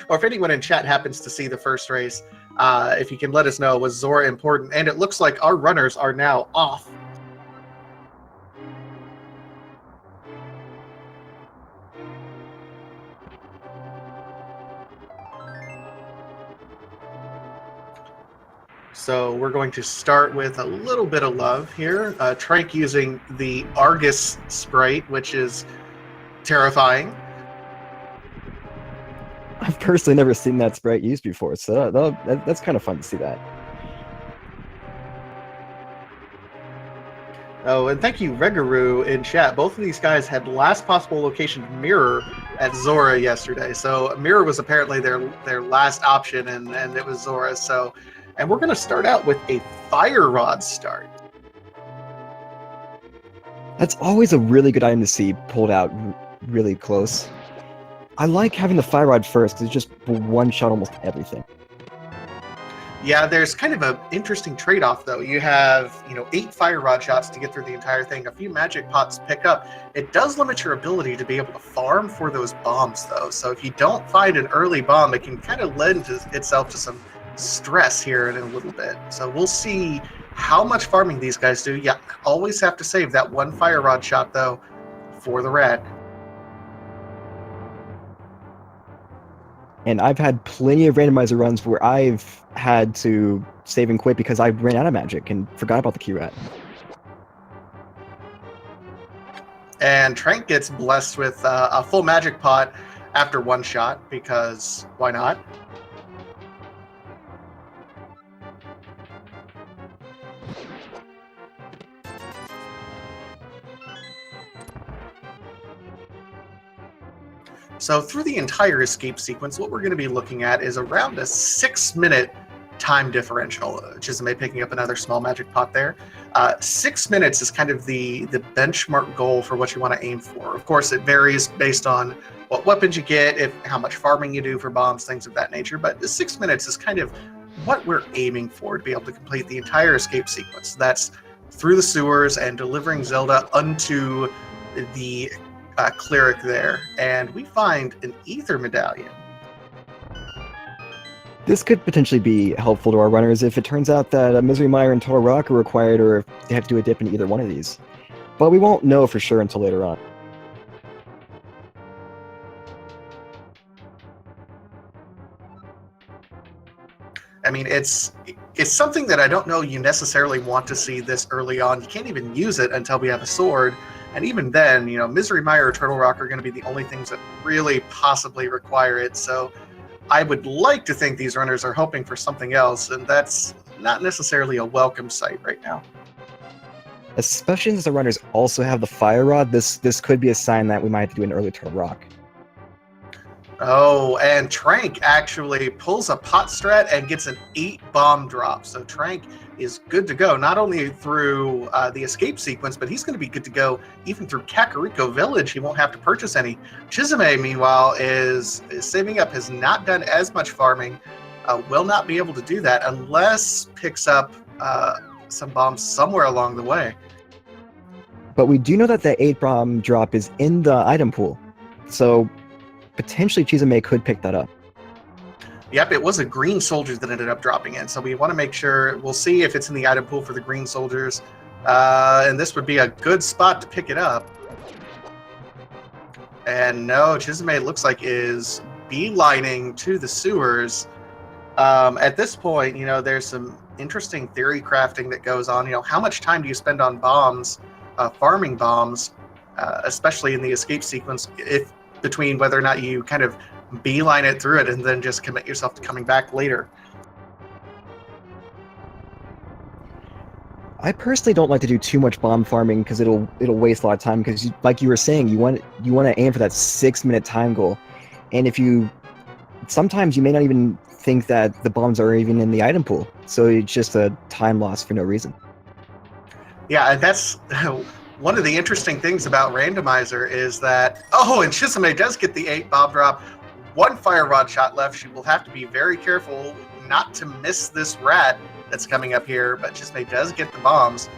or if anyone in chat happens to see the first race, if you can let us know, was Zora important? And it looks like our runners are now off. So we're going to start with a little bit of love here. Tranq using the Argus sprite, which is terrifying. I've personally never seen that sprite used before, so that's kind of fun to see that. Oh, and thank you, Regaru, in chat. Both of these guys had last possible location mirror at Zora yesterday. So mirror was apparently their last option, and it was Zora. So, and we're going to start out with a fire rod start. That's always a really good item to see pulled out really close. I like having the fire rod first because it just one-shot almost everything. Yeah, there's kind of an interesting trade-off, though. You have, 8 fire rod shots to get through the entire thing. A few magic pots pick up. It does limit your ability to be able to farm for those bombs, though. So if you don't find an early bomb, it can kind of lend itself to some stress here in a little bit. So we'll see how much farming these guys do. Yeah, always have to save that one fire rod shot, though, for the rat. And I've had plenty of randomizer runs where I've had to save and quit because I ran out of magic and forgot about the key rat. And Tranq gets blessed with a full magic pot after one shot, because why not? So through the entire escape sequence, what we're going to be looking at is around a 6-minute time differential. Chisame picking up another small magic pot there. 6 minutes is kind of the benchmark goal for what you want to aim for. Of course, it varies based on what weapons you get, how much farming you do for bombs, things of that nature. But the 6 minutes is kind of what we're aiming for to be able to complete the entire escape sequence. That's through the sewers and delivering Zelda unto the cleric there, and we find an ether medallion. This could potentially be helpful to our runners if it turns out that a Misery Mire and Total Rock are required, or if they have to do a dip in either one of these. But we won't know for sure until later on. I mean, it's something that I don't know you necessarily want to see this early on. You can't even use it until we have a sword. And even then, Misery Mire or Turtle Rock are going to be the only things that really possibly require it. So I would like to think these runners are hoping for something else, and that's not necessarily a welcome sight right now. Especially since the runners also have the Fire Rod, this could be a sign that we might have to do an early Turtle Rock. Oh, and Tranq actually pulls a pot strat and gets an 8 bomb drop. So Tranq is good to go, not only through the escape sequence, but he's going to be good to go even through Kakariko Village. He won't have to purchase any. Chisame, meanwhile, is saving up, has not done as much farming, will not be able to do that unless picks up some bombs somewhere along the way. But we do know that the 8 bomb drop is in the item pool, so potentially Chisame could pick that up. Yep, it was a green soldier that ended up dropping in, so we want to make sure. We'll see if it's in the item pool for the green soldiers, and this would be a good spot to pick it up. And no, Chisame looks like is beelining to the sewers. At this point, there's some interesting theory crafting that goes on. How much time do you spend on bombs, farming bombs, especially in the escape sequence, if between whether or not you kind of beeline it through it and then just commit yourself to coming back later. I personally don't like to do too much bomb farming because it'll waste a lot of time, because like you were saying, you want to aim for that 6-minute time goal, and sometimes you may not even think that the bombs are even in the item pool, so it's just a time loss for no reason. Yeah, and that's one of the interesting things about Randomizer is that, and Chisame does get the 8 bomb drop. 1 fire rod shot left. She will have to be very careful not to miss this rat that's coming up here, but Chisame does get the bombs.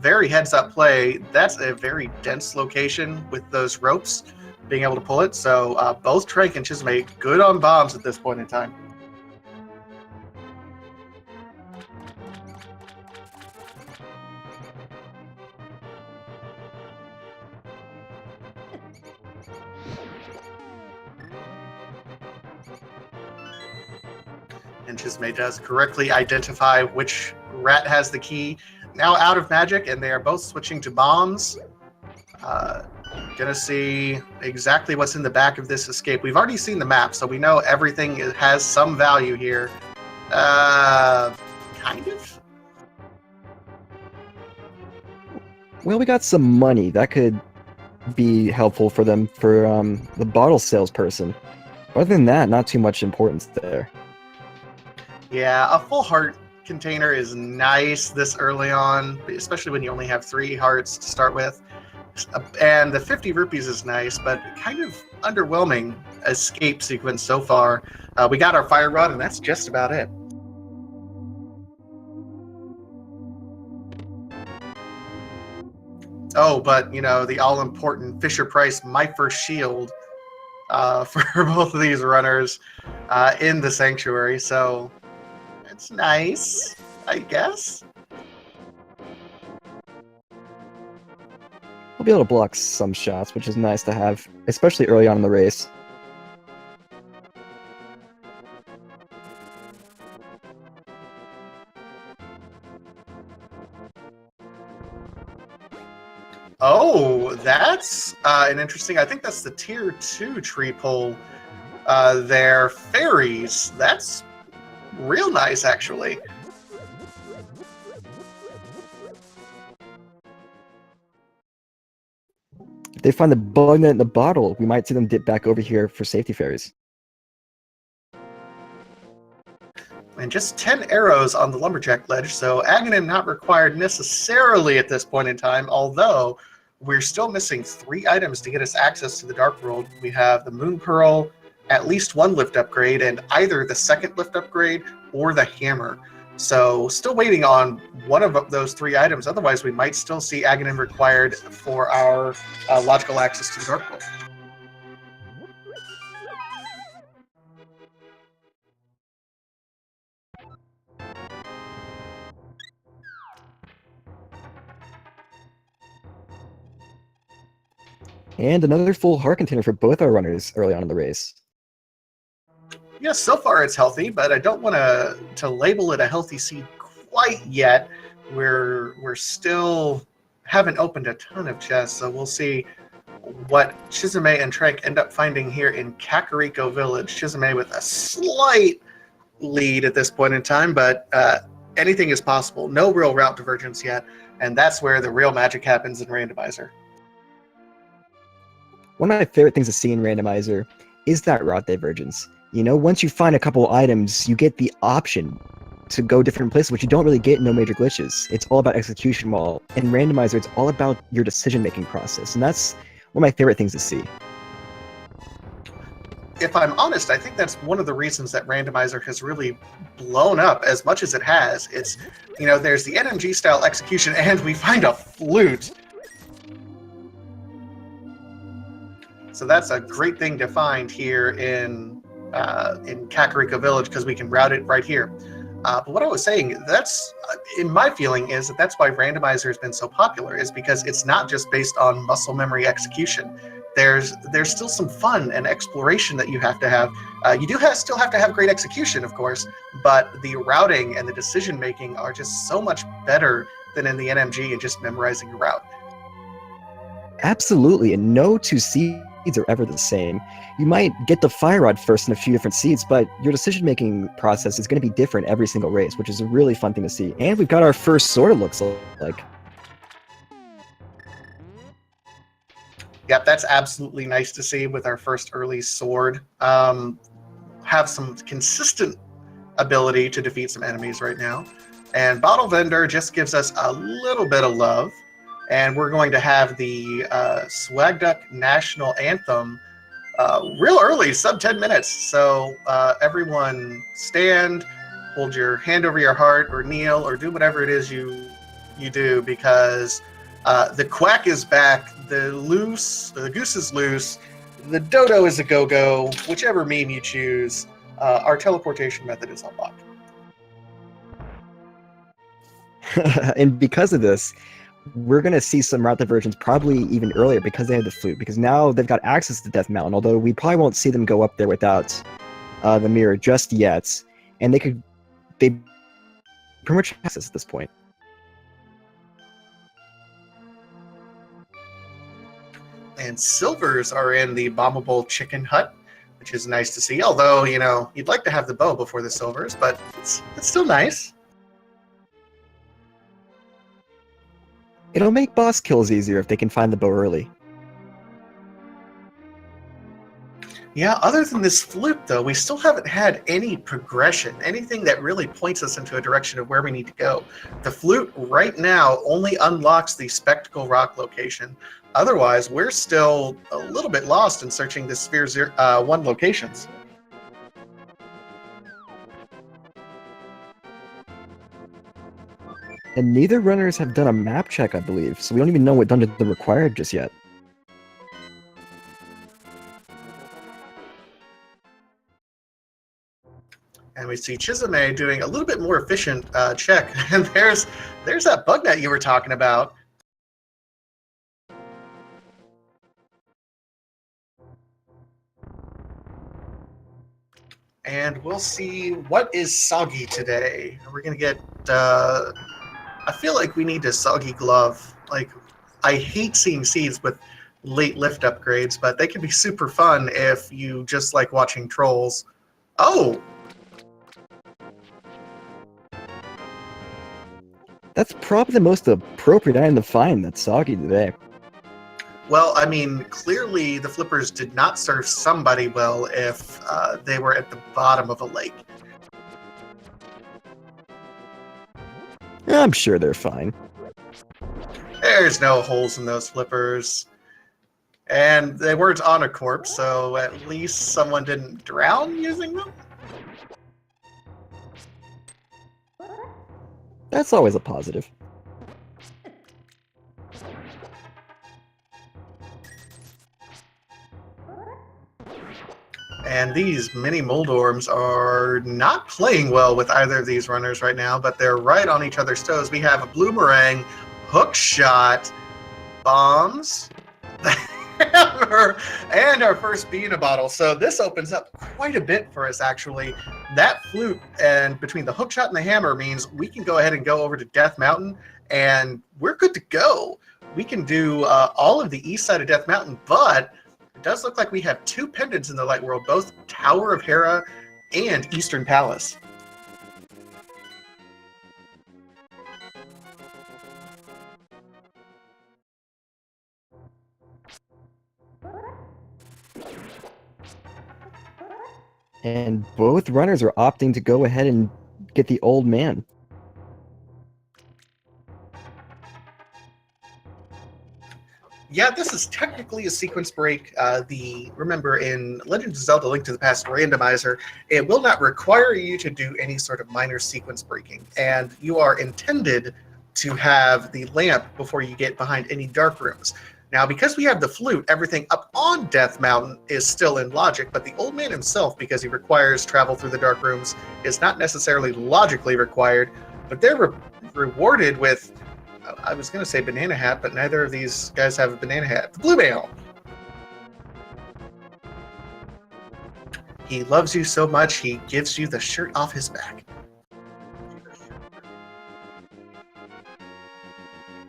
Very heads up play. That's a very dense location with those ropes. being able to pull it. So both Tranq and Chisame good on bombs at this point in time. And Chisame does correctly identify which rat has the key. Now out of magic, and they are both switching to bombs. Gonna see exactly what's in the back of this escape. We've already seen the map, so we know everything has some value here. Kind of. Well, we got some money. That could be helpful for them for the bottle salesperson. Other than that, not too much importance there. Yeah, a full heart container is nice this early on, especially when you only have 3 hearts to start with. And the 50 rupees is nice, but kind of underwhelming escape sequence so far. We got our fire rod, and that's just about it. Oh, but the all-important Fisher Price My First Shield for both of these runners in the sanctuary, so it's nice, I guess. We'll be able to block some shots, which is nice to have, especially early on in the race. Oh, that's an interesting. I think that's the tier 2 tree pull there. Fairies. That's real nice, actually. If they find the bug net in the bottle, we might see them dip back over here for safety fairies. And just 10 arrows on the lumberjack ledge, so Aghanim not required necessarily at this point in time, although we're still missing 3 items to get us access to the Dark World. We have the Moon Pearl, at least 1 lift upgrade, and either the 2nd lift upgrade or the hammer. So still waiting on one of those 3 items, otherwise we might still see Aghanim required for our logical access to the Dark World. And another full heart container for both our runners early on in the race. Yes, so far it's healthy, but I don't want to label it a healthy seed quite yet. We're still haven't opened a ton of chests, so we'll see what Chisame and Tranq end up finding here in Kakariko Village. Chisame with a slight lead at this point in time, but anything is possible. No real route divergence yet, and that's where the real magic happens in Randomizer. One of my favorite things to see in Randomizer is that route divergence. Once you find a couple items, you get the option to go different places, which you don't really get in No Major Glitches. It's all about execution, while in Randomizer, it's all about your decision-making process, and that's one of my favorite things to see. If I'm honest, I think that's one of the reasons that Randomizer has really blown up as much as it has. It's, there's the NMG-style execution, and we find a flute. So that's a great thing to find here in Kakariko Village, because we can route it right here. But what I was saying, that's, in my feeling, is that's why Randomizer has been so popular, is because it's not just based on muscle memory execution. There's still some fun and exploration that you have to have. You still have to have great execution, of course, but the routing and the decision making are just so much better than in the NMG and just memorizing a route. Absolutely, and no 2 seeds are ever the same. You might get the fire rod first in a few different seeds, but your decision-making process is going to be different every single race, which is a really fun thing to see. And we've got our first sword, it looks like. Yep, that's absolutely nice to see with our first early sword. Have some consistent ability to defeat some enemies right now. And Bottle Vendor just gives us a little bit of love. And we're going to have the Swagduck National Anthem real early, sub 10 minutes. So everyone stand, hold your hand over your heart, or kneel, or do whatever it is you do, because the quack is back, the goose is loose, the dodo is a go-go. Whichever meme you choose, our teleportation method is unlocked. And because of this, we're going to see some route diversions probably even earlier because they have the flute, because now they've got access to Death Mountain, although we probably won't see them go up there without the mirror just yet. And they pretty much have access at this point. And silvers are in the bombable chicken hut, which is nice to see. Although, you know, you'd like to have the bow before the silvers, but it's still nice. It'll make boss kills easier if they can find the bow early. Yeah, other than this flute, though, we still haven't had any progression, anything that really points us into a direction of where we need to go. The flute right now only unlocks the Spectacle Rock location. Otherwise, we're still a little bit lost in searching the Sphere 1 locations. And neither runners have done a map check, I believe, so we don't even know what dungeons are required just yet. And we see Chisame doing a little bit more efficient check. And there's that bug net you were talking about. And we'll see what is soggy today. We're going to get... I feel like we need a soggy glove. Like, I hate seeing seeds with late lift upgrades, but they can be super fun if you just like watching trolls. Oh! That's probably the most appropriate item to find that's soggy today. Well, I mean, clearly the flippers did not serve somebody well if they were at the bottom of a lake. I'm sure they're fine. There's no holes in those flippers. And they weren't on a corpse, so at least someone didn't drown using them? That's always a positive. And these mini Moldorms are not playing well with either of these runners right now, but they're right on each other's toes. We have a Bloomerang, hook shot, bombs, hammer, and our first bee in a bottle. So this opens up quite a bit for us, actually. That flute, and between the hook shot and the hammer, means we can go ahead and go over to Death Mountain, and we're good to go. We can do all of the east side of Death Mountain, but it does look like we have two pendants in the light world, both Tower of Hera and Eastern Palace. And both runners are opting to go ahead and get the old man. Yeah, this is technically a sequence break. Remember, in Legend of Zelda: Link to the Past Randomizer, it will not require you to do any sort of minor sequence breaking, and you are intended to have the lamp before you get behind any dark rooms. Now, because we have the flute, everything up on Death Mountain is still in logic, but the old man himself, because he requires travel through the dark rooms, is not necessarily logically required, but they're rewarded with, I was going to say banana hat, but neither of these guys have a banana hat. The blue mail. He loves you so much, he gives you the shirt off his back.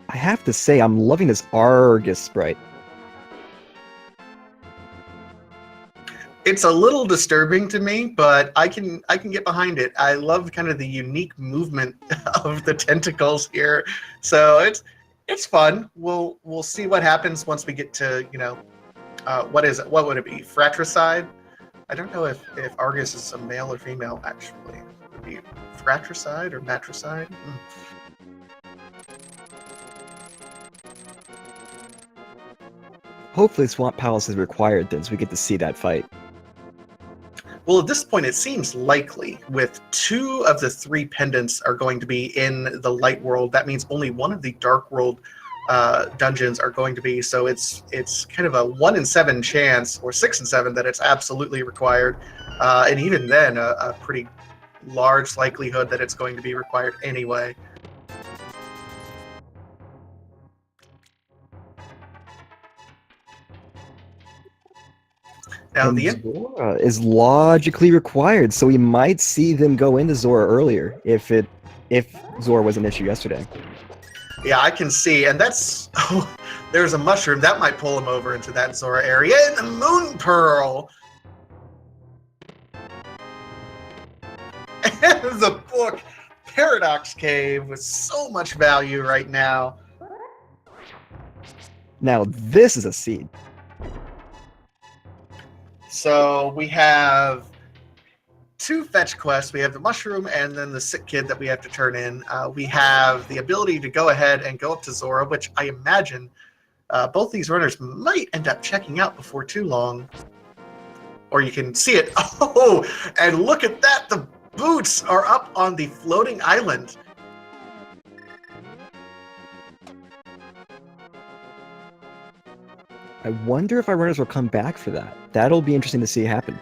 I have to say, I'm loving this Argus sprite. It's a little disturbing to me, but I can get behind it. I love kind of the unique movement of the tentacles here, so it's fun. We'll see what happens once we get to, you know, what is it? What would it be? Fratricide? I don't know if Argus is a male or female. Actually, it would be fratricide or matricide. Hopefully Swamp Palace is required then, so we get to see that fight. Well, at this point, it seems likely with 2 of the 3 pendants are going to be in the light world. That means only one of the dark world dungeons are going to be. So it's kind of a 1 in 7 chance, or 6 in 7, that it's absolutely required, and even then, a pretty large likelihood that it's going to be required anyway. Now And the Zora is logically required, so we might see them go into Zora earlier if Zora was an issue yesterday. Yeah, I can see, and that's there's a mushroom that might pull him over into that Zora area, and the Moon Pearl, and the book Paradox Cave with so much value right now. Now this is a seed. So we have 2 fetch quests. We have the mushroom and then the sick kid that we have to turn in. We have the ability to go ahead and go up to Zora, which I imagine both these runners might end up checking out before too long. Or you can see it. Oh, and look at that. The boots are up on the floating island. I wonder if our runners will come back for that. That'll be interesting to see happen.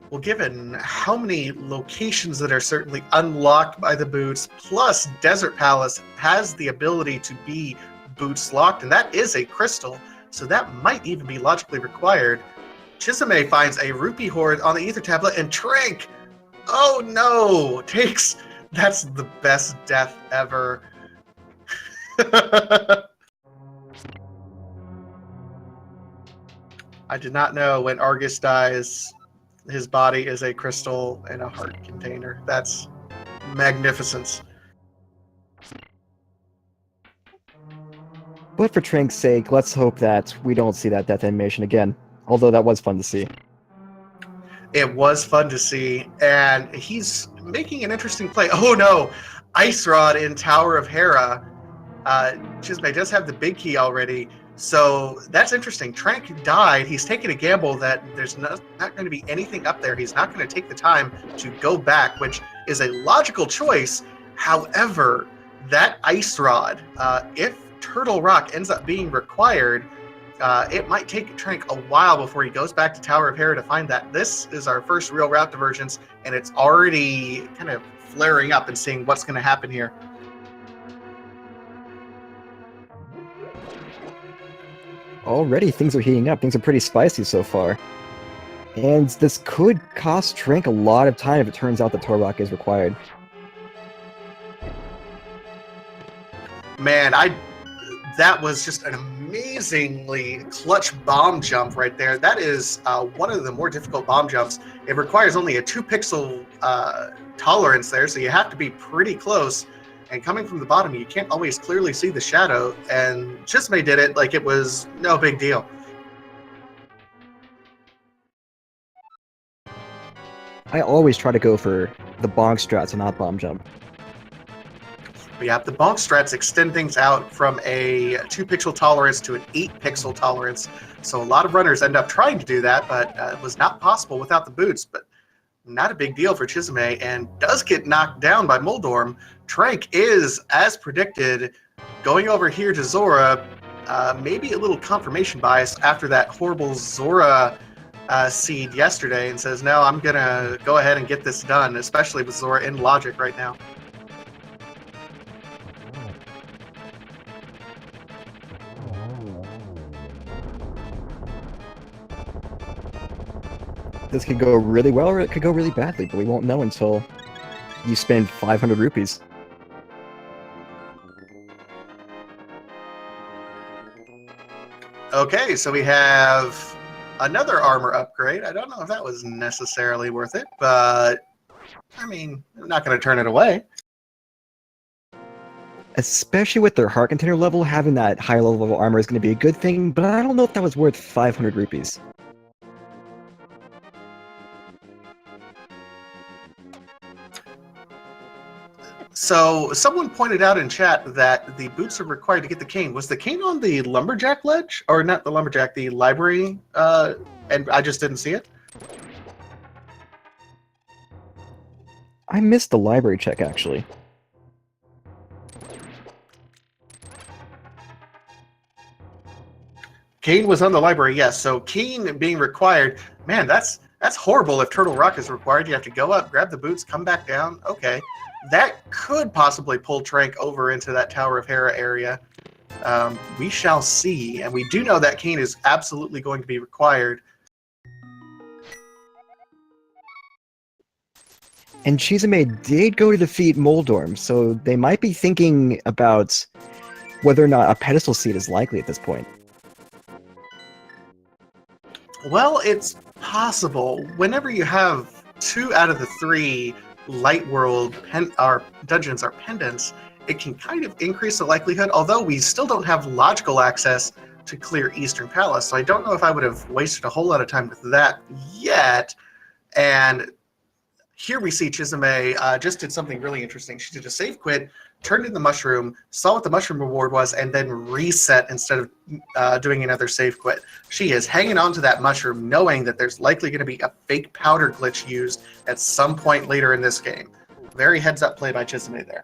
Well, given how many locations that are certainly unlocked by the boots, plus Desert Palace has the ability to be boots locked, and that is a crystal, so that might even be logically required. Chisame finds a rupee hoard on the ether tablet, and Tranq, oh no, takes, that's the best death ever. I did not know when Argus dies, his body is a crystal in a heart container. That's magnificence. But for Tranq's sake, let's hope that we don't see that death animation again. Although that was fun to see. It was fun to see, and he's making an interesting play. Oh no, Ice Rod in Tower of Hera. Chisame does have the big key already, so that's interesting. Tranq died. He's taking a gamble that there's not going to be anything up there. He's not going to take the time to go back, which is a logical choice. However, that Ice Rod, if Turtle Rock ends up being required, it might take Tranq a while before he goes back to Tower of Hera to find that. This is our first real route divergence, and it's already kind of flaring up and seeing what's going to happen here. Already things are heating up. Things are pretty spicy so far. And this could cost Tranq a lot of time if it turns out that Torrock is required. Man, that was just an amazingly clutch bomb jump right there. That is one of the more difficult bomb jumps. It requires only a 2-pixel tolerance there, so you have to be pretty close. And coming from the bottom, you can't always clearly see the shadow. And Chisame did it like it was no big deal. I always try to go for the bonk strats and not bomb jump. But yeah, the bonk strats extend things out from a 2-pixel tolerance to an 8-pixel tolerance. So a lot of runners end up trying to do that, but it was not possible without the boots. But not a big deal for Chisame, and does get knocked down by Moldorm. Tranq is, as predicted, going over here to Zora. Maybe a little confirmation bias after that horrible Zora seed yesterday, and says, no, I'm going to go ahead and get this done, especially with Zora in logic right now. This could go really well or it could go really badly, but we won't know until you spend 500 rupees. Okay, so we have another armor upgrade. I don't know if that was necessarily worth it, but I mean, I'm not going to turn it away. Especially with their heart container level, having that higher level of armor is going to be a good thing, but I don't know if that was worth 500 rupees. So someone pointed out in chat that the boots are required to get the cane. Was the cane on the lumberjack ledge? Or not the lumberjack, the library? And I just didn't see it? I missed the library check, actually. Kane was on the library, yes. So Kane being required, man, that's horrible. If Turtle Rock is required, you have to go up, grab the boots, come back down. Okay, that could possibly pull Tranq over into that Tower of Hera area. We shall see, and we do know that Kane is absolutely going to be required. And Chisame did go to defeat Moldorm, so they might be thinking about whether or not a pedestal seat is likely at this point. Well, it's possible. Whenever you have 2 out of the 3 Light World dungeons are pendants, it can kind of increase the likelihood, although we still don't have logical access to clear Eastern Palace, so I don't know if I would have wasted a whole lot of time with that yet. And here we see Chisame just did something really interesting. She did a save quit, turned in the mushroom, saw what the mushroom reward was, and then reset instead of doing another save quit. She is hanging on to that mushroom, knowing that there's likely going to be a fake powder glitch used at some point later in this game. Very heads-up play by Chisame there.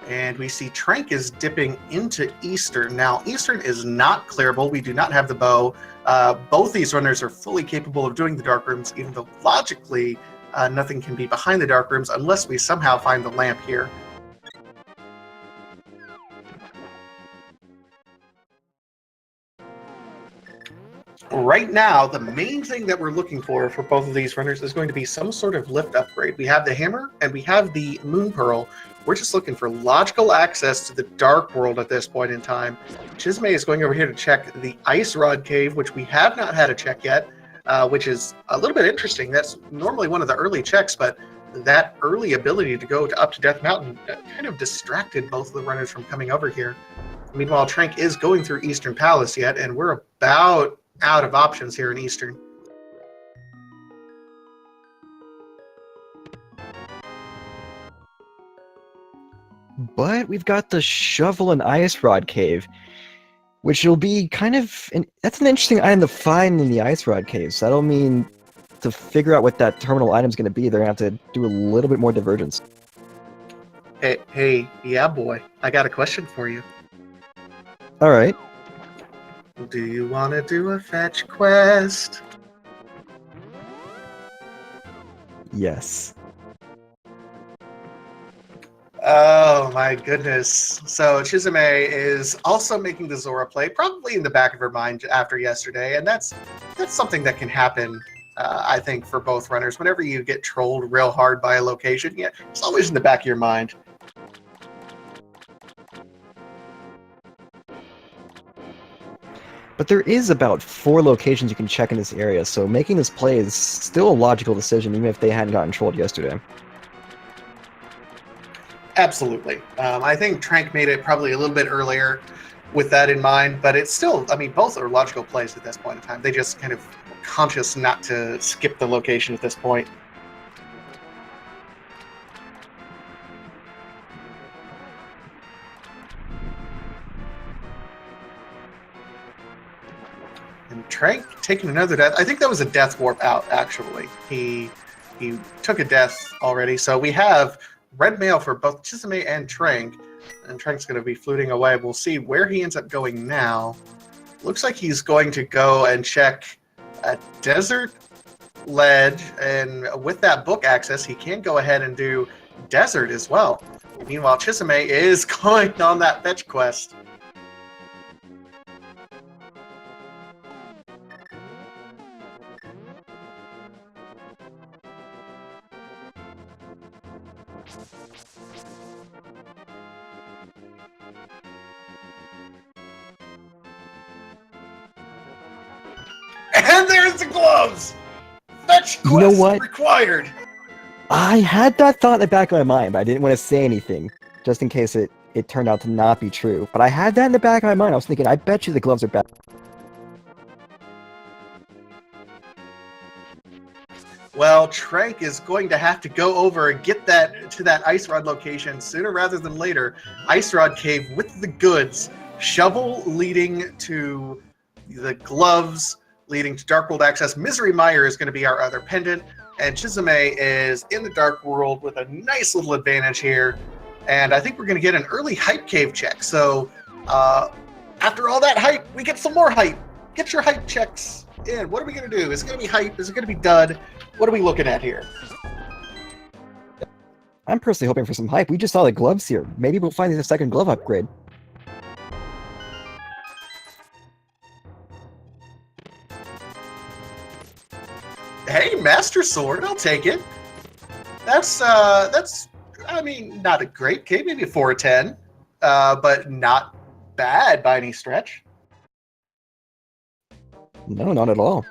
And we see Tranq is dipping into Eastern. Now, Eastern is not clearable. We do not have the bow. Both these runners are fully capable of doing the Dark Rooms, even though logically nothing can be behind the Dark Rooms unless we somehow find the lamp here. Right now, the main thing that we're looking for both of these runners is going to be some sort of lift upgrade. We have the hammer and we have the moon pearl. We're just looking for logical access to the dark world at this point in time. Chisame is going over here to check the ice rod cave, which we have not had a check yet, which is a little bit interesting. That's normally one of the early checks, but that early ability to go up to Death Mountain kind of distracted both of the runners from coming over here. Meanwhile, Tranq is going through Eastern Palace yet, and we're about out of options here in Eastern. But we've got the shovel and ice rod cave, which will be kind of that's an interesting item to find in the ice rod cave. So that'll mean to figure out what that terminal item's going to be, they're going to have to do a little bit more divergence. Hey, yeah, boy, I got a question for you. All right. Do you want to do a fetch quest? Yes. Oh my goodness. So Chisame is also making the Zora play, probably in the back of her mind after yesterday, and that's something that can happen, I think, for both runners. Whenever you get trolled real hard by a location, yeah, it's always in the back of your mind. But there is about 4 locations you can check in this area, so making this play is still a logical decision, even if they hadn't gotten trolled yesterday. Absolutely. I think Tranq made it probably a little bit earlier with that in mind, but it's still, I mean, both are logical plays at this point in time. They just kind of conscious not to skip the location at this point. And Tranq taking another death. I think that was a death warp out, actually. He took a death already. So we have red mail for both Chisame and Tranq. And Tranq's going to be fluting away. We'll see where he ends up going now. Looks like he's going to go and check a desert ledge. And with that book access, he can go ahead and do desert as well. Meanwhile, Chisame is going on that fetch quest. And there's the gloves! Fetch quest You know what? required! I had that thought in the back of my mind, but I didn't want to say anything, just in case it turned out to not be true. But I had that in the back of my mind. I was thinking, I bet you the gloves are back. Well, Tranq is going to have to go over and get that to that Ice Rod location sooner rather than later. Ice Rod Cave with the goods. Shovel leading to the gloves, leading to Dark World access. Misery Mire is going to be our other pendant. And Chisame is in the Dark World with a nice little advantage here. And I think we're going to get an early hype cave check. So after all that hype, we get some more hype. Get your hype checks in. What are we going to do? Is it going to be hype? Is it going to be dud? What are we looking at here? I'm personally hoping for some hype. We just saw the gloves here. Maybe we'll find a second glove upgrade. Hey, Master Sword, I'll take it. That's I mean, not a great cave, maybe a 4 or 10, but not bad by any stretch. No, not at all.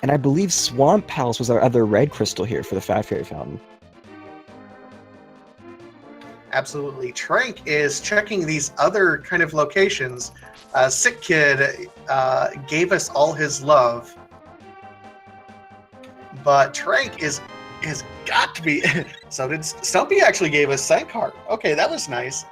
And I believe Swamp Palace was our other red crystal here for the Fat Fairy Fountain. Absolutely. Tranq is checking these other kind of locations. Sick Kid gave us all his love. But Tranq is got to be... So did Stumpy actually gave us Sankar. Okay, that was nice.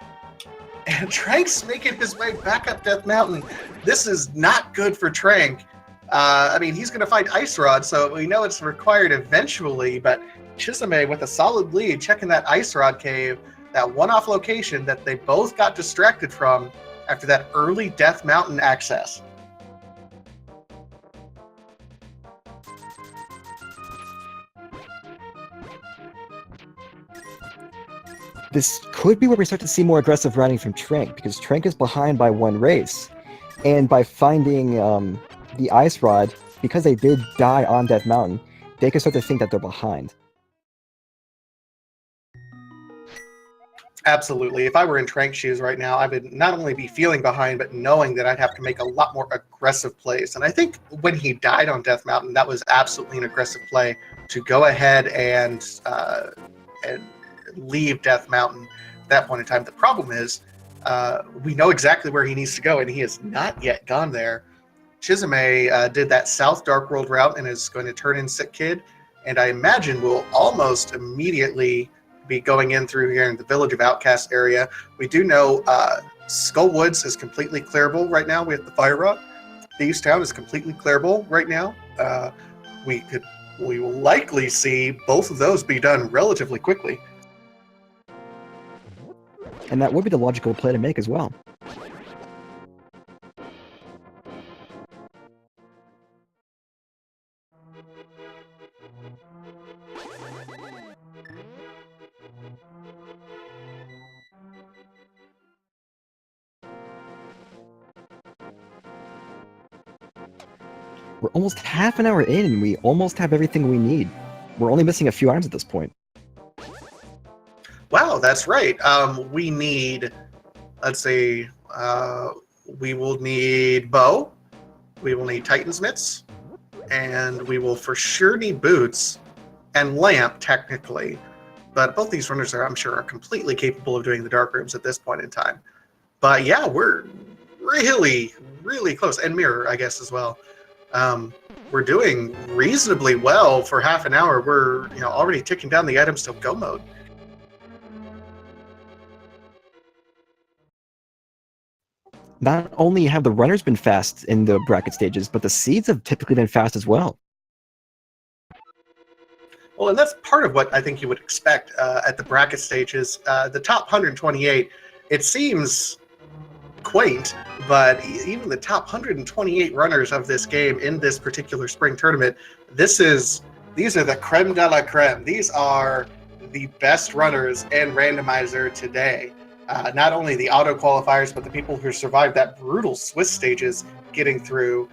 And Tranq's making his way back up Death Mountain. This is not good for Tranq. I mean, he's going to find Ice Rod, so we know it's required eventually, but Chisame with a solid lead, checking that Ice Rod cave, that one-off location that they both got distracted from after that early Death Mountain access. This could be where we start to see more aggressive riding from Tranq, because Tranq is behind by 1 race. And by finding the Ice Rod, because they did die on Death Mountain, they can start to think that they're behind. Absolutely. If I were in Tranq's shoes right now, I would not only be feeling behind, but knowing that I'd have to make a lot more aggressive plays. And I think when he died on Death Mountain, that was absolutely an aggressive play to go ahead and leave Death Mountain at that point in time. The problem is we know exactly where he needs to go, and he has not yet gone there. Chisame did that South Dark World route and is going to turn in Sick Kid, and I imagine will almost immediately be going in through here in the Village of Outcast area. We do know Skull Woods is completely clearable right now. We have the Fire Rock. Thieves Town is completely clearable right now. We will likely see both of those be done relatively quickly. And that would be the logical play to make as well. We're almost half an hour in, and we almost have everything we need. We're only missing a few items at this point. Wow, that's right. We need, let's see, we will need bow, we will need Titan's mitts, and we will for sure need boots and lamp, technically. But both these runners are, I'm sure, are completely capable of doing the dark rooms at this point in time. But yeah, we're really, really close. And mirror, I guess, as well. We're doing reasonably well for half an hour. We're already ticking down the items to go mode. Not only have the runners been fast in the bracket stages, but the seeds have typically been fast as well. Well, and that's part of what I think you would expect at the bracket stages. The top 128, it seems quaint, but even the top 128 runners of this game in this particular spring tournament, these are the creme de la creme. These are the best runners in Randomizer today. Not only the auto qualifiers, but the people who survived that brutal Swiss stages, getting through,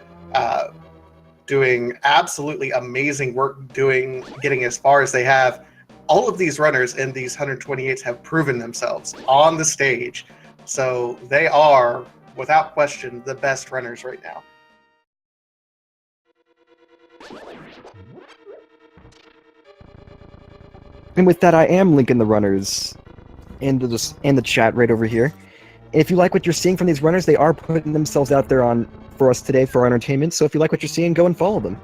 doing absolutely amazing work, getting as far as they have. All of these runners in these 128s have proven themselves on the stage. So they are, without question, the best runners right now. And with that, I am linking the runners in the chat right over here. If you like what you're seeing from these runners, they are putting themselves out there for us today for our entertainment. So if you like what you're seeing, go and follow them.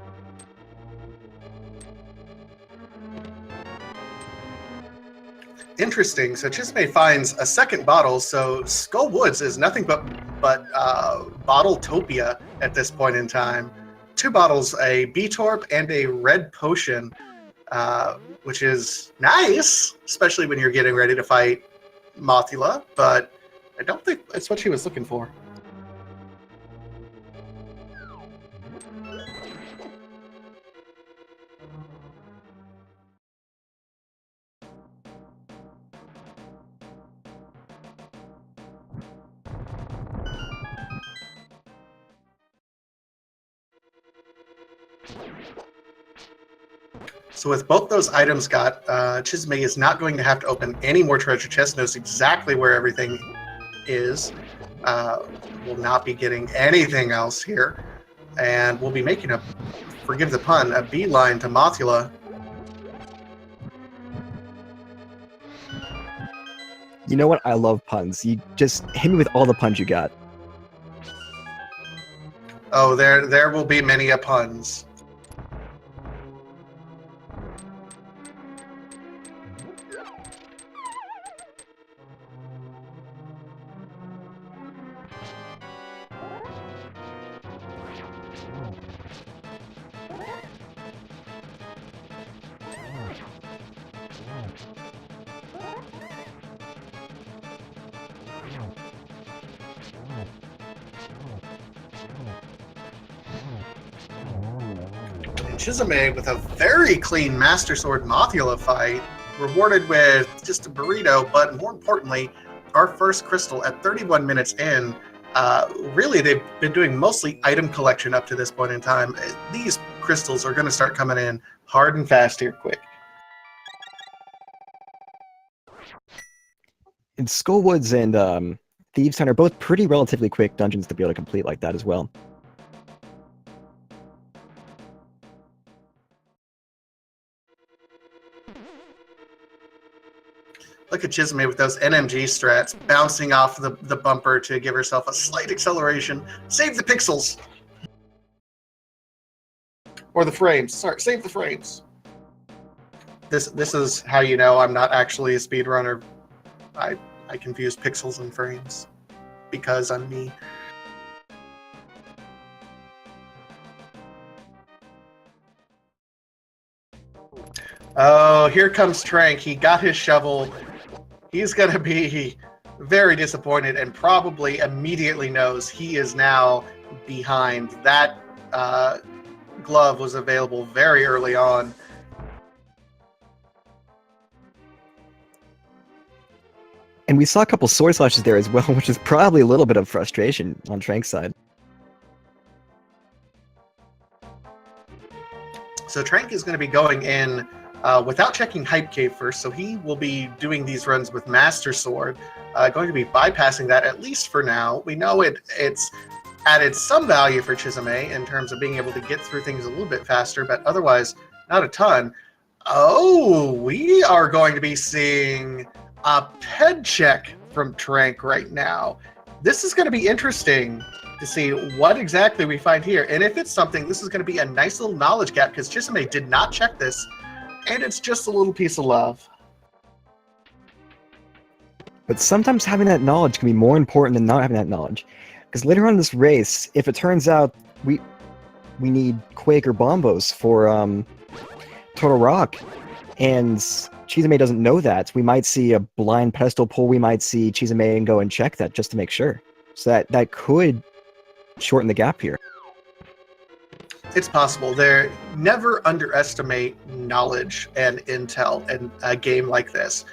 Interesting. So Chisame finds a second bottle. So Skull Woods is nothing but Bottletopia at this point in time. 2 bottles, a B-Torp and a red potion, which is nice, especially when you're getting ready to fight Mothula, but I don't think that's what she was looking for. So with both those items got, Chisame is not going to have to open any more treasure chests, knows exactly where everything is, will not be getting anything else here, and we'll be making a, forgive the pun, a beeline to Mothula. You know what? I love puns. You just hit me with all the puns you got. Oh, there will be many a puns. Chisame with a very clean Master Sword Mothula fight, rewarded with just a burrito, but more importantly, our first crystal at 31 minutes in. Really, they've been doing mostly item collection up to this point in time. These crystals are going to start coming in hard and fast here quick. And Skullwoods and Thieves' Town are both pretty relatively quick dungeons to be able to complete like that as well. Look at Chisame with those NMG strats, bouncing off the bumper to give herself a slight acceleration. Save the pixels! Or the frames. Sorry, save the frames. This is how you know I'm not actually a speedrunner. I confuse pixels and frames because I'm me. Oh, here comes Tranq. He got his shovel. He's going to be very disappointed and probably immediately knows he is now behind. That glove was available very early on. And we saw a couple sword slashes there as well, which is probably a little bit of frustration on Tranq's side. So Tranq is going to be going in without checking Hype Cave first, so he will be doing these runs with Master Sword, going to be bypassing that, at least for now. We know it's added some value for Chisame in terms of being able to get through things a little bit faster, but otherwise, not a ton. Oh, we are going to be seeing a ped check from Tranq right now. This is going to be interesting to see what exactly we find here. And if it's something, this is going to be a nice little knowledge gap because Chisame did not check this. And it's just a little piece of love. But sometimes having that knowledge can be more important than not having that knowledge. Because later on in this race, if it turns out we need Quake or Bombos for Total Rock, and Chisame doesn't know that, we might see a blind pedestal pull, we might see Chisame go and check that just to make sure. So that could shorten the gap here. It's possible. There, never underestimate knowledge and intel in a game like this.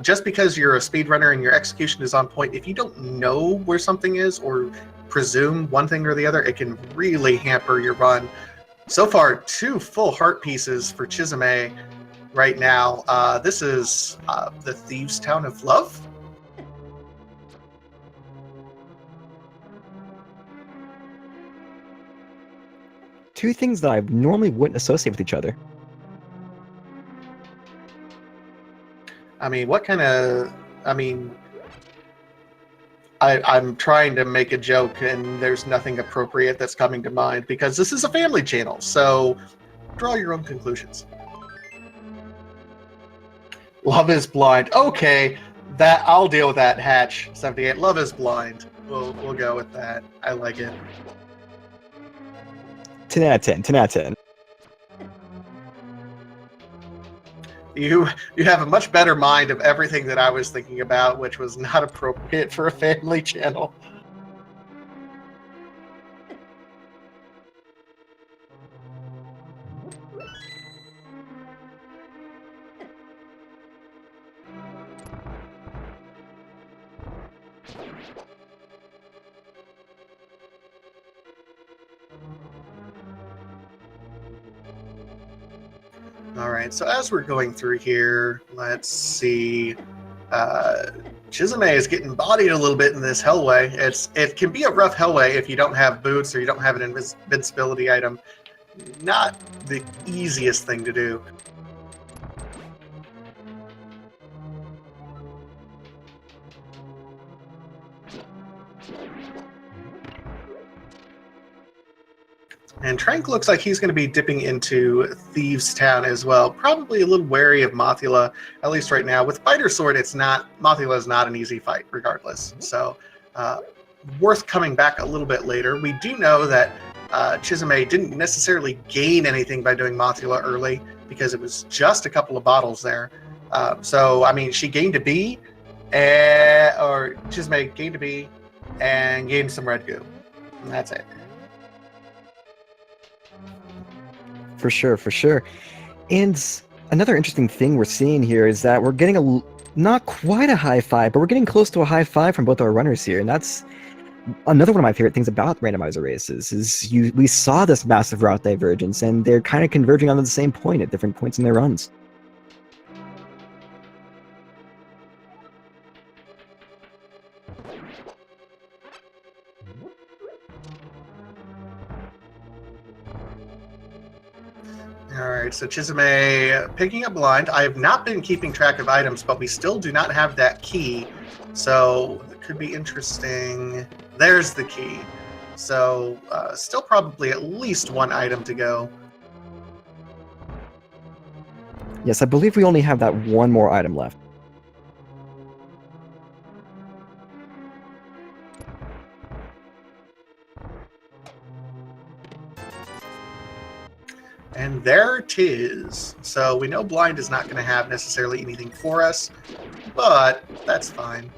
Just because you're a speedrunner and your execution is on point, if you don't know where something is or presume one thing or the other, it can really hamper your run. So far, 2 full heart pieces for Chisame right now. This is the Thieves' Town of Love. Two things that I normally wouldn't associate with each other. I mean, what kind of... I mean, I'm trying to make a joke, and there's nothing appropriate that's coming to mind, because this is a family channel, so draw your own conclusions. Love is blind. Okay, that I'll deal with that, Hatch 78. Love is blind. We'll go with that. I like it. 10 out of 10. 10 out of 10. You have a much better mind of everything that I was thinking about, which was not appropriate for a family channel. All right, so as we're going through here, let's see. Chisame is getting bodied a little bit in this hellway. It can be a rough hellway if you don't have boots or you don't have an invincibility item. Not the easiest thing to do. And Tranq looks like he's going to be dipping into Thieves' Town as well. Probably a little wary of Mothula, at least right now. With Fighter Sword, Mothula is not an easy fight, regardless. So, worth coming back a little bit later. We do know that Chisame didn't necessarily gain anything by doing Mothula early, because it was just a couple of bottles there. So, I mean, she gained a B, or Chisame gained a B, and gained some red goo. And that's it. For sure, for sure. And another interesting thing we're seeing here is that we're getting not quite a high five, but we're getting close to a high five from both our runners here. And that's another one of my favorite things about randomizer races is we saw this massive route divergence, and they're kind of converging onto the same point at different points in their runs. All right, so Chisame picking up blind. I have not been keeping track of items, but we still do not have that key. So it could be interesting. There's the key. So still probably at least one item to go. Yes, I believe we only have that one more item left. And there it is. So we know blind is not going to have necessarily anything for us, but that's fine.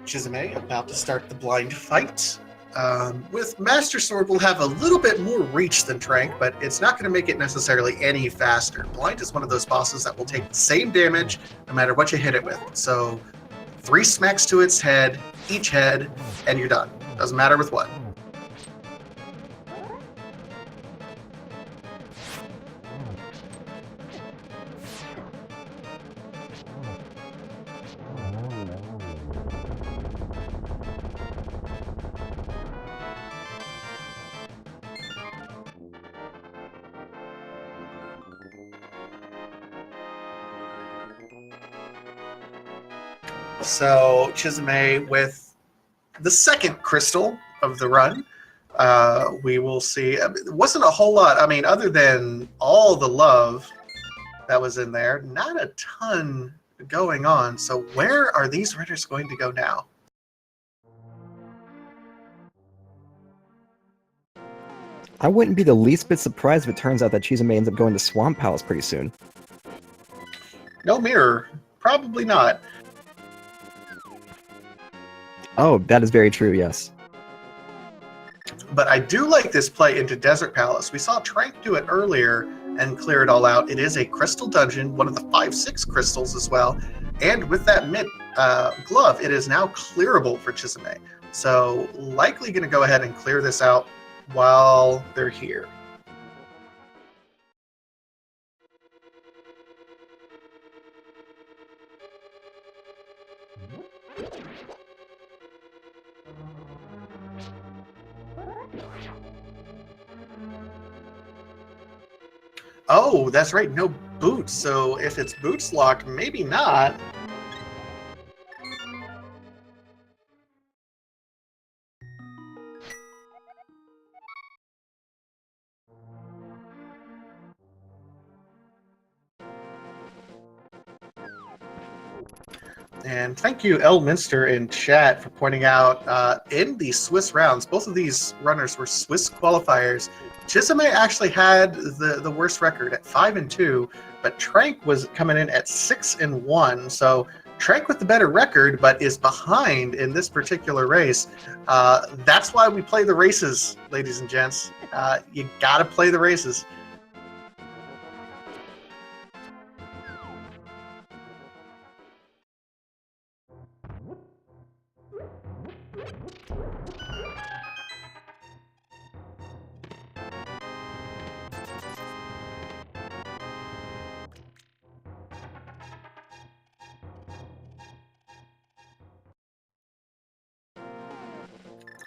Chisame about to start the blind fight. With Master Sword, we'll have a little bit more reach than Tranq, but it's not going to make it necessarily any faster. Blind is one of those bosses that will take the same damage no matter what you hit it with. So 3 smacks to its head, each head, and you're done. Doesn't matter with what. So Chisame with the second crystal of the run. We will see. It wasn't a whole lot. I mean, other than all the love that was in there, not a ton going on. So where are these runners going to go now? I wouldn't be the least bit surprised if it turns out that Chisame ends up going to Swamp Palace pretty soon. No mirror. Probably not. Oh, that is very true, yes. But I do like this play into Desert Palace. We saw Tranq do it earlier and clear it all out. It is a crystal dungeon, one of the 5-6 crystals as well. And with that mint glove, it is now clearable for Chisame. So likely going to go ahead and clear this out while they're here. Oh, that's right, no boots. So if it's boots locked, maybe not. And thank you, Elminster, in chat for pointing out in the Swiss rounds, both of these runners were Swiss qualifiers. Chisame actually had the worst record at 5-2, but Tranq was coming in at 6-1. So Tranq with the better record, but is behind in this particular race. That's why we play the races, ladies and gents. You gotta play the races.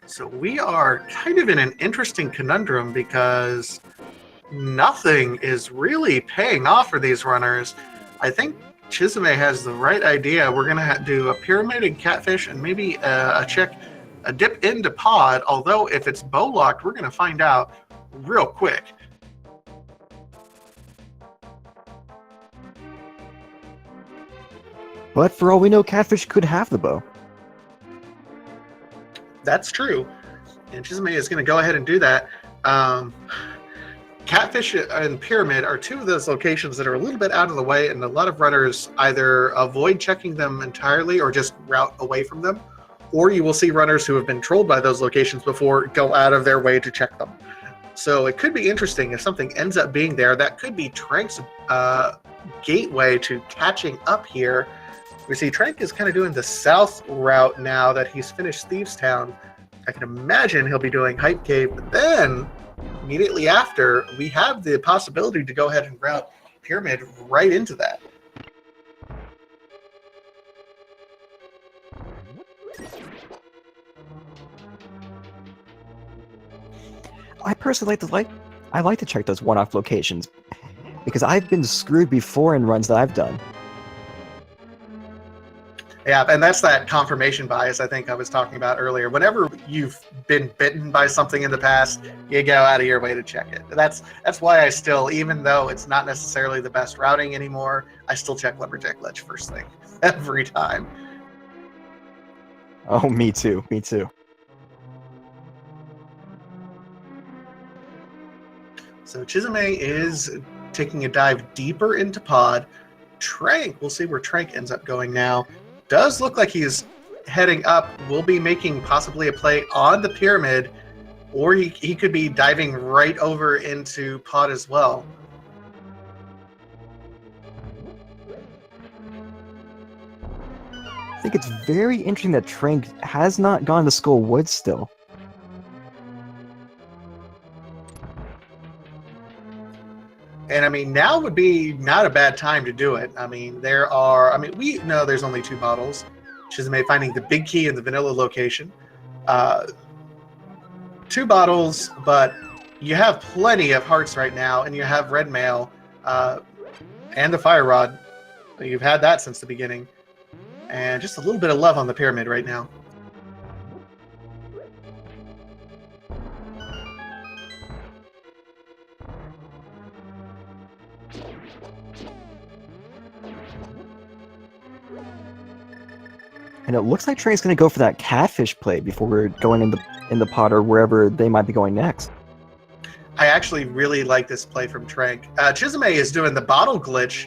So we are kind of in an interesting conundrum because nothing is really paying off for these runners. I think Chisame has the right idea. We're going to do a pyramid and catfish and maybe a dip into pod. Although if it's bow locked, we're going to find out real quick. But for all we know, catfish could have the bow. That's true. And Chisame is going to go ahead and do that. Catfish and Pyramid are two of those locations that are a little bit out of the way, and a lot of runners either avoid checking them entirely or just route away from them, or you will see runners who have been trolled by those locations before go out of their way to check them. So it could be interesting if something ends up being there. That could be Tranq's gateway to catching up here. We see Tranq is kind of doing the south route now that he's finished Thieves Town. I can imagine he'll be doing Hype Cave, but then immediately after, we have the possibility to go ahead and route Pyramid right into that. I personally like to check those one-off locations because I've been screwed before in runs that I've done. Yeah, and that's that confirmation bias I think I was talking about earlier. Whenever you've been bitten by something in the past, you go out of your way to check it. That's why I still, even though it's not necessarily the best routing anymore, I still check Lumberjack Ledge first thing every time. Oh, me too. Me too. So Chisame is taking a dive deeper into pod. Tranq, we'll see where Tranq ends up going now. Does look like he's heading up. Will be making possibly a play on the pyramid, or he could be diving right over into pod as well. I think it's very interesting that Tranq has not gone to Skull Woods still. And I mean, now would be not a bad time to do it. I mean, we know there's only 2 bottles. Chisame finding the big key in the vanilla location. 2 bottles, but you have plenty of hearts right now, and you have red mail and the fire rod. You've had that since the beginning. And just a little bit of love on the pyramid right now. And it looks like Trey's going to go for that catfish play before we're going in the pot or wherever they might be going next. I actually really like this play from Tranq. Chisame is doing the bottle glitch.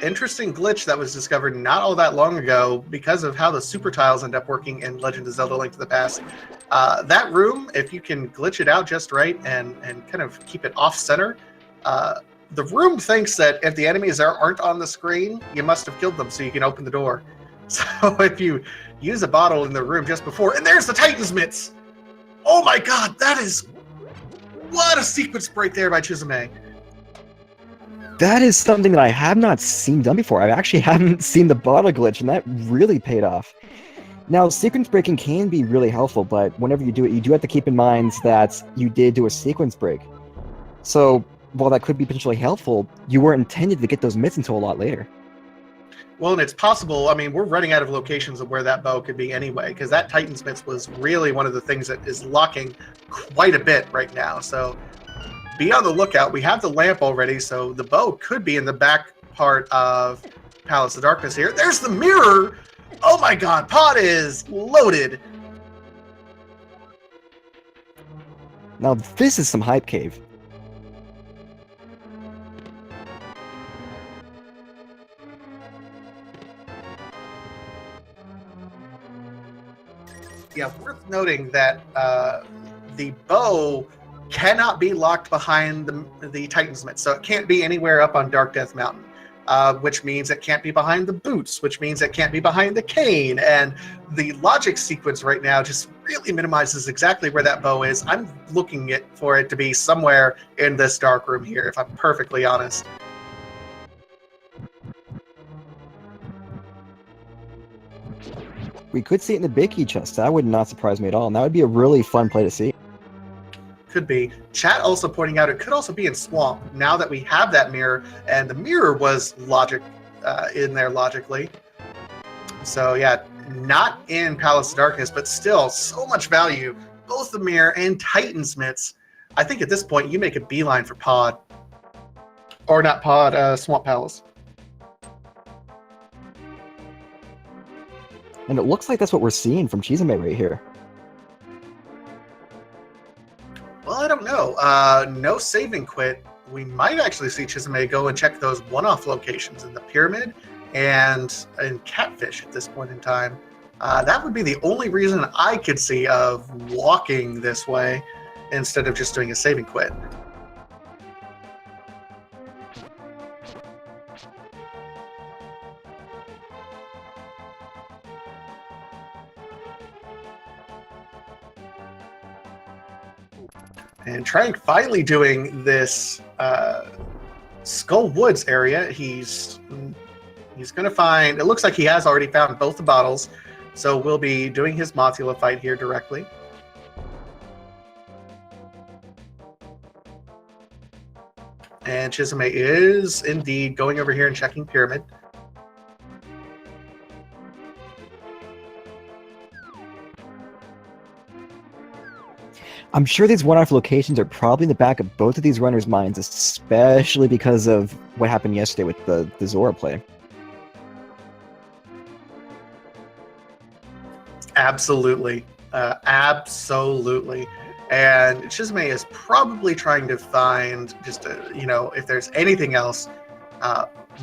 Interesting glitch that was discovered not all that long ago because of how the super tiles end up working in Legend of Zelda: Link to the Past. That room, if you can glitch it out just right and kind of keep it off center, the room thinks that if the enemies aren't on the screen, you must have killed them so you can open the door. So if you use a bottle in the room just before, and there's the Titan's Mitts! Oh my god, what a sequence break there by Chisame. That is something that I have not seen done before. I actually haven't seen the bottle glitch, and that really paid off. Now, sequence breaking can be really helpful, but whenever you do it, you do have to keep in mind that you did do a sequence break. So while that could be potentially helpful, you weren't intended to get those mitts until a lot later. Well, and it's possible. I mean, we're running out of locations of where that bow could be anyway, because that Titan's Mitts was really one of the things that is locking quite a bit right now. So be on the lookout. We have the lamp already, so the bow could be in the back part of Palace of Darkness here. There's the mirror! Oh my god, Pod is loaded! Now this is some hype cave. Yeah, worth noting that the bow cannot be locked behind the Titan's Mitts, so it can't be anywhere up on Dark Death Mountain, which means it can't be behind the boots, which means it can't be behind the cane, and the logic sequence right now just really minimizes exactly where that bow is. I'm looking for it to be somewhere in this dark room here, if I'm perfectly honest. We could see it in the big key chest. That would not surprise me at all, and that would be a really fun play to see. Could be. Chat also pointing out it could also be in Swamp, now that we have that mirror, and the mirror was in there logically. So yeah, not in Palace of Darkness, but still so much value. Both the mirror and Titan's Mitts. I think at this point you make a beeline for Pod. Or not Pod, Swamp Palace. And it looks like that's what we're seeing from Chisame right here. Well, I don't know. No save and quit. We might actually see Chisame go and check those one-off locations in the Pyramid and in Catfish at this point in time. That would be the only reason I could see of walking this way instead of just doing a save and quit. And Tranq finally doing this Skull Woods area. He's going to find, it looks like he has already found both the bottles, so we'll be doing his Mothula fight here directly. And Chisame is indeed going over here and checking Pyramid. I'm sure these one-off locations are probably in the back of both of these runners' minds, especially because of what happened yesterday with the Zora play. Absolutely. Absolutely. And Chisame is probably trying to find just, if there's anything else,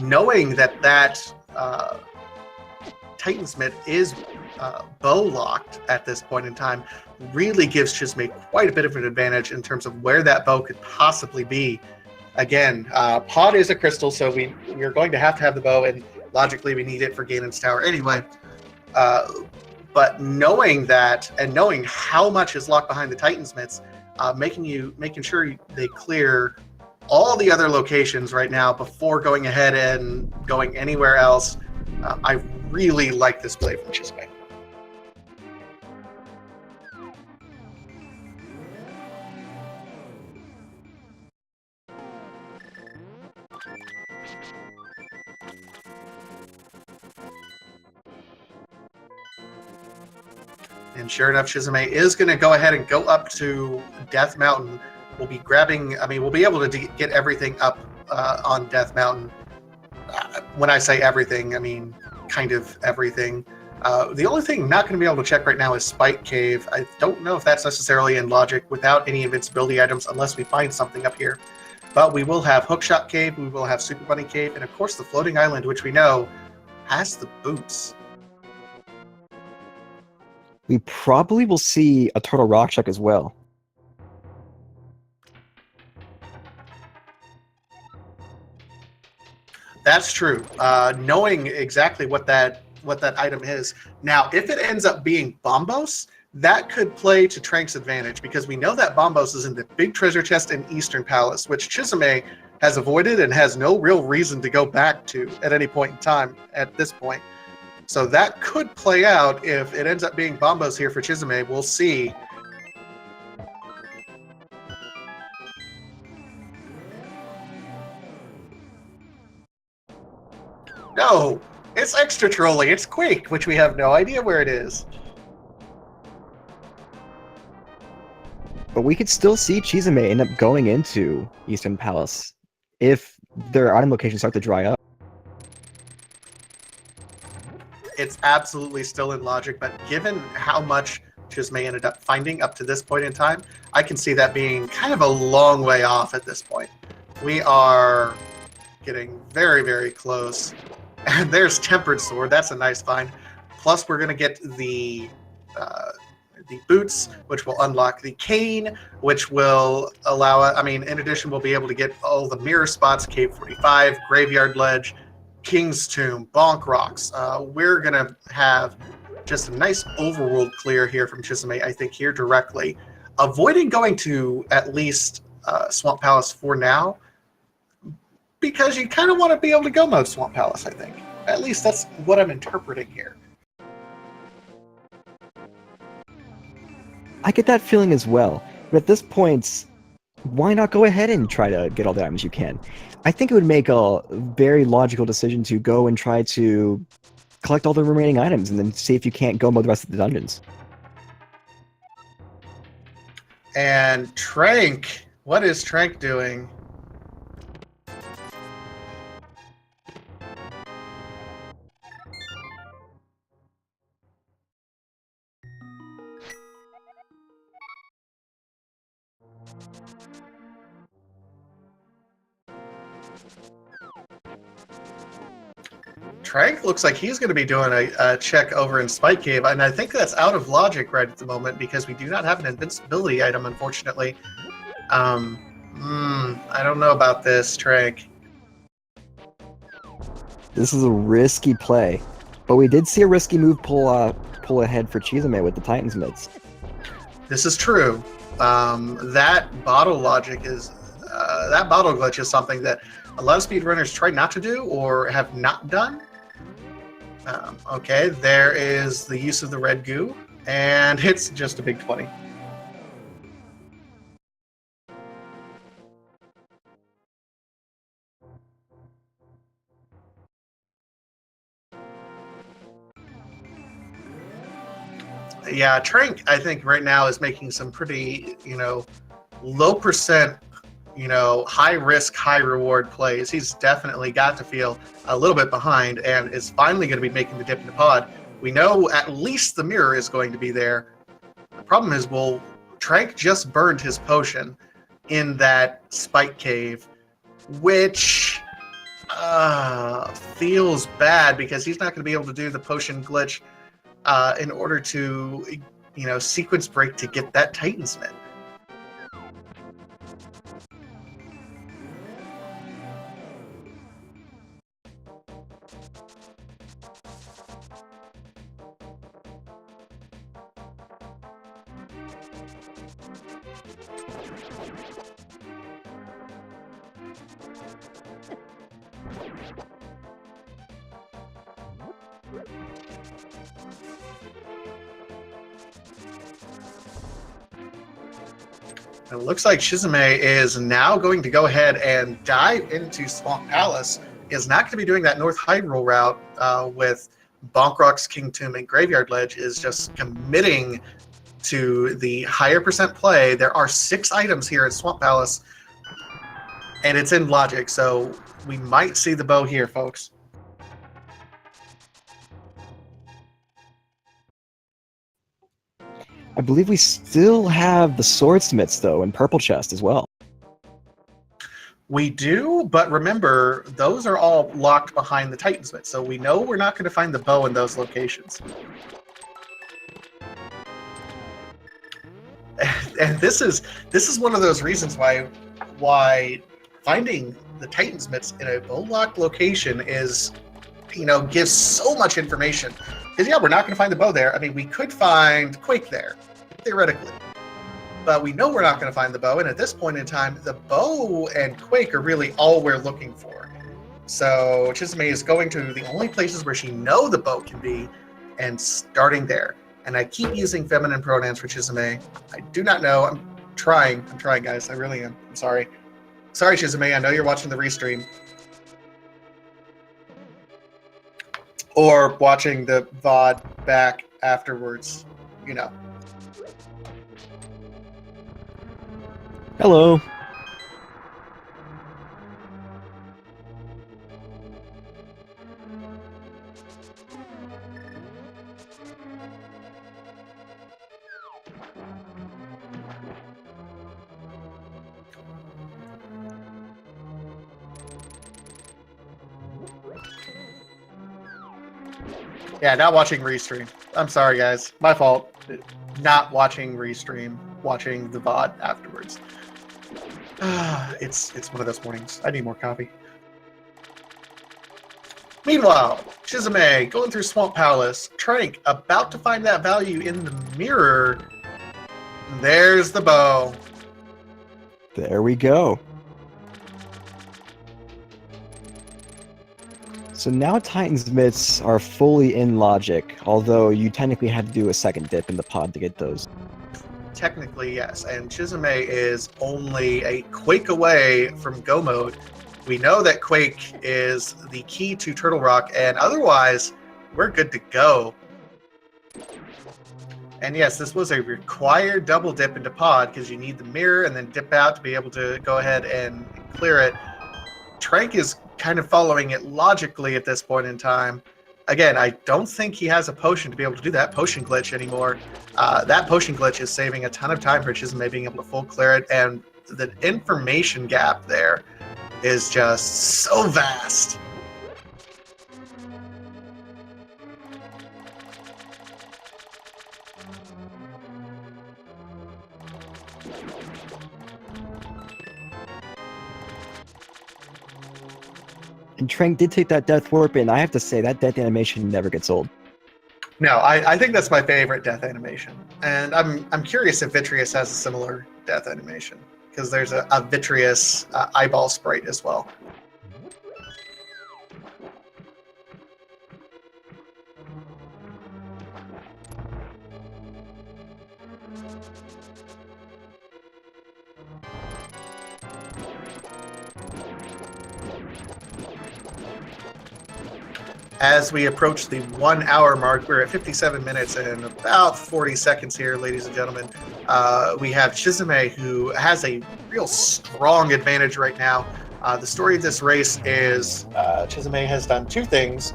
knowing that Titan's Mitt is bow locked at this point in time really gives Chisame quite a bit of an advantage in terms of where that bow could possibly be. Again, Pod is a crystal, so we're going to have the bow, and logically we need it for Ganon's Tower anyway. But knowing that and knowing how much is locked behind the Titan's Mitts, making sure they clear all the other locations right now before going ahead and going anywhere else. I really like this play from Chisame. And sure enough, Chisame is going to go ahead and go up to Death Mountain. We'll be we'll be able to get everything up on Death Mountain. When I say everything, I mean kind of everything. The only thing not going to be able to check right now is Spike Cave. I don't know if that's necessarily in logic without any invincibility items unless we find something up here. But we will have Hookshot Cave, we will have Super Bunny Cave, and of course the Floating Island, which we know has the boots. We probably will see a Turtle Rock Chuck as well. That's true. Knowing exactly what that item is. Now, if it ends up being Bombos, that could play to Tranq's advantage because we know that Bombos is in the big treasure chest in Eastern Palace, which Chisame has avoided and has no real reason to go back to at any point in time at this point. So that could play out if it ends up being Bombos here for Chisame. We'll see. no! It's extra trolling. It's Quake, which we have no idea where it is. But we could still see Chisame end up going into Eastern Palace if their item locations start to dry up. It's absolutely still in logic, but given how much Chisame ended up finding up to this point in time, I can see that being kind of a long way off at this point. We are getting very, very close. And there's Tempered Sword. That's a nice find. Plus, we're going to get the boots, which will unlock the cane, which will allow us, I mean, in addition, we'll be able to get all the mirror spots, Cave 45, Graveyard Ledge, King's Tomb, Bonk Rocks. We're going to have just a nice overworld clear here from Chisame, I think, here directly. Avoiding going to at least Swamp Palace for now, because you kind of want to be able to go mode Swamp Palace, I think. At least that's what I'm interpreting here. I get that feeling as well, but at this point, why not go ahead and try to get all the items you can? I think it would make a very logical decision to go and try to collect all the remaining items and then see if you can't go mode the rest of the dungeons. And Tranq, what is Tranq doing? Tranq looks like he's going to be doing a check over in Spike Cave, and I think that's out of logic right at the moment because we do not have an invincibility item, unfortunately. I don't know about this, Tranq. This is a risky play, but we did see a risky move pull ahead for Chisame with the Titans mitts. This is true. That bottle logic is that bottle glitch is something that a lot of speedrunners try not to do or have not done. Okay, there is the use of the red goo, and it's just a big 20. Yeah, Tranq, I think right now is making some pretty, low percent, high risk, high reward plays. He's definitely got to feel a little bit behind and is finally going to be making the dip into pod. We know at least the mirror is going to be there. The problem is, Tranq just burned his potion in that Spike Cave, which feels bad because he's not going to be able to do the potion glitch in order to, sequence break to get that Titan's Mitt. It looks like Chisame is now going to go ahead and dive into Swamp Palace. Is not going to be doing that North Hyrule route with Bonk Rocks, King Tomb, and Graveyard Ledge. Is just committing to the higher percent play. There are 6 items here at Swamp Palace, and it's in logic, so we might see the bow here, folks. I believe we still have the swordsmiths, though, in Purple Chest as well. We do, but remember, those are all locked behind the Titan's Mitt, so we know we're not going to find the bow in those locations. And this is one of those reasons why finding the Titan's Mitts in a bow-locked location is, gives so much information. Because, yeah, we're not going to find the bow there. I mean, we could find Quake there, theoretically. But we know we're not going to find the bow, and at this point in time, the bow and Quake are really all we're looking for. So Chisame is going to the only places where she knows the bow can be, and starting there. And I keep using feminine pronouns for Chisame. I do not know. I'm trying, guys. I really am. I'm sorry. Sorry, Chisame. I know you're watching the restream. or watching the VOD back afterwards, you know. Hello. Yeah, not watching restream. I'm sorry, guys. My fault. Not watching restream, watching the VOD afterwards. It's one of those mornings. I need more coffee. Meanwhile, Chisame going through Swamp Palace. Tranq about to find that value in the mirror. There's the bow. There we go. So now Titan's Myths are fully in logic, although you technically had to do a second dip in the pod to get those. Technically, yes. And Chisame is only a Quake away from Go mode. We know that Quake is the key to Turtle Rock, and otherwise, we're good to go. And yes, this was a required double dip into pod because you need the mirror and then dip out to be able to go ahead and clear it. Tranq is kind of following it logically at this point in time. Again, I don't think he has a potion to be able to do that potion glitch anymore. That potion glitch is saving a ton of time for Chisame being able to full clear it, and the information gap there is just so vast. And Tranq did take that death warp in. I have to say, that death animation never gets old. No, I think that's my favorite death animation. And I'm curious if Vitreous has a similar death animation, because there's a Vitreous eyeball sprite as well. As we approach the 1 hour mark, we're at 57 minutes and about 40 seconds here, ladies and gentlemen. We have Chisame, who has a real strong advantage right now. The story of this race is Chisame has done two things.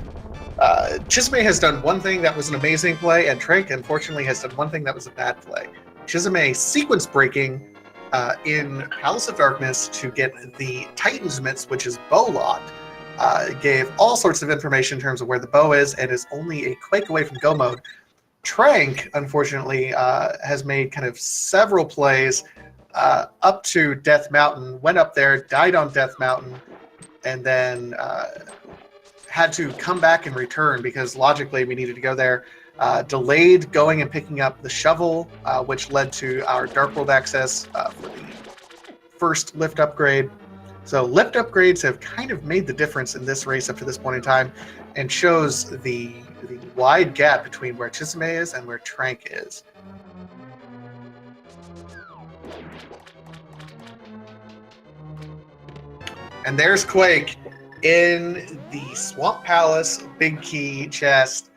Chisame has done one thing that was an amazing play, and Tranq, unfortunately, has done one thing that was a bad play. Chisame sequence breaking in Palace of Darkness to get the Titan's Mitts, which is bow locked. Gave all sorts of information in terms of where the bow is and is only a Quake away from Go mode. Tranq, unfortunately, has made kind of several plays up to Death Mountain, went up there, died on Death Mountain, and then had to come back and return because logically we needed to go there. Delayed going and picking up the shovel, which led to our Dark World access for the first lift upgrade. So lift upgrades have kind of made the difference in this race up to this point in time and shows the wide gap between where Chisame is and where Tranq is. And there's Quake in the Swamp Palace Big Key chest.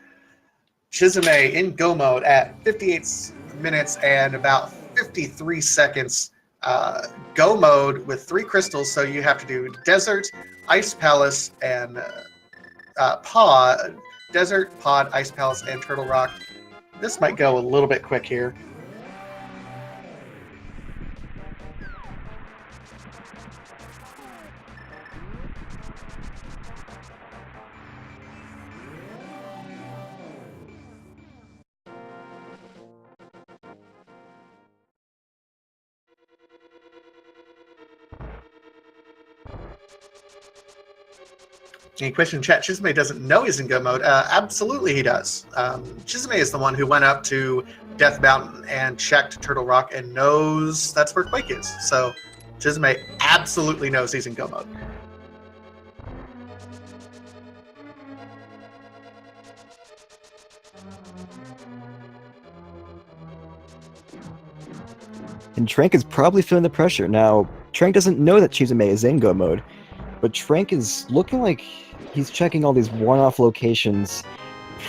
Chisame in Go mode at 58 minutes and about 53 seconds. Go mode with 3 crystals, so you have to do Desert, Ice Palace, and Pod. Desert, Pod, Ice Palace, and Turtle Rock. This might go a little bit quick here. Any question in chat? Chisame doesn't know he's in Go mode. Absolutely he does. Chisame is the one who went up to Death Mountain and checked Turtle Rock and knows that's where Quake is. So Chisame absolutely knows he's in Go mode. And Tranq is probably feeling the pressure. Now, Tranq doesn't know that Chisame is in Go mode, But Tranq is looking like he's checking all these one-off locations,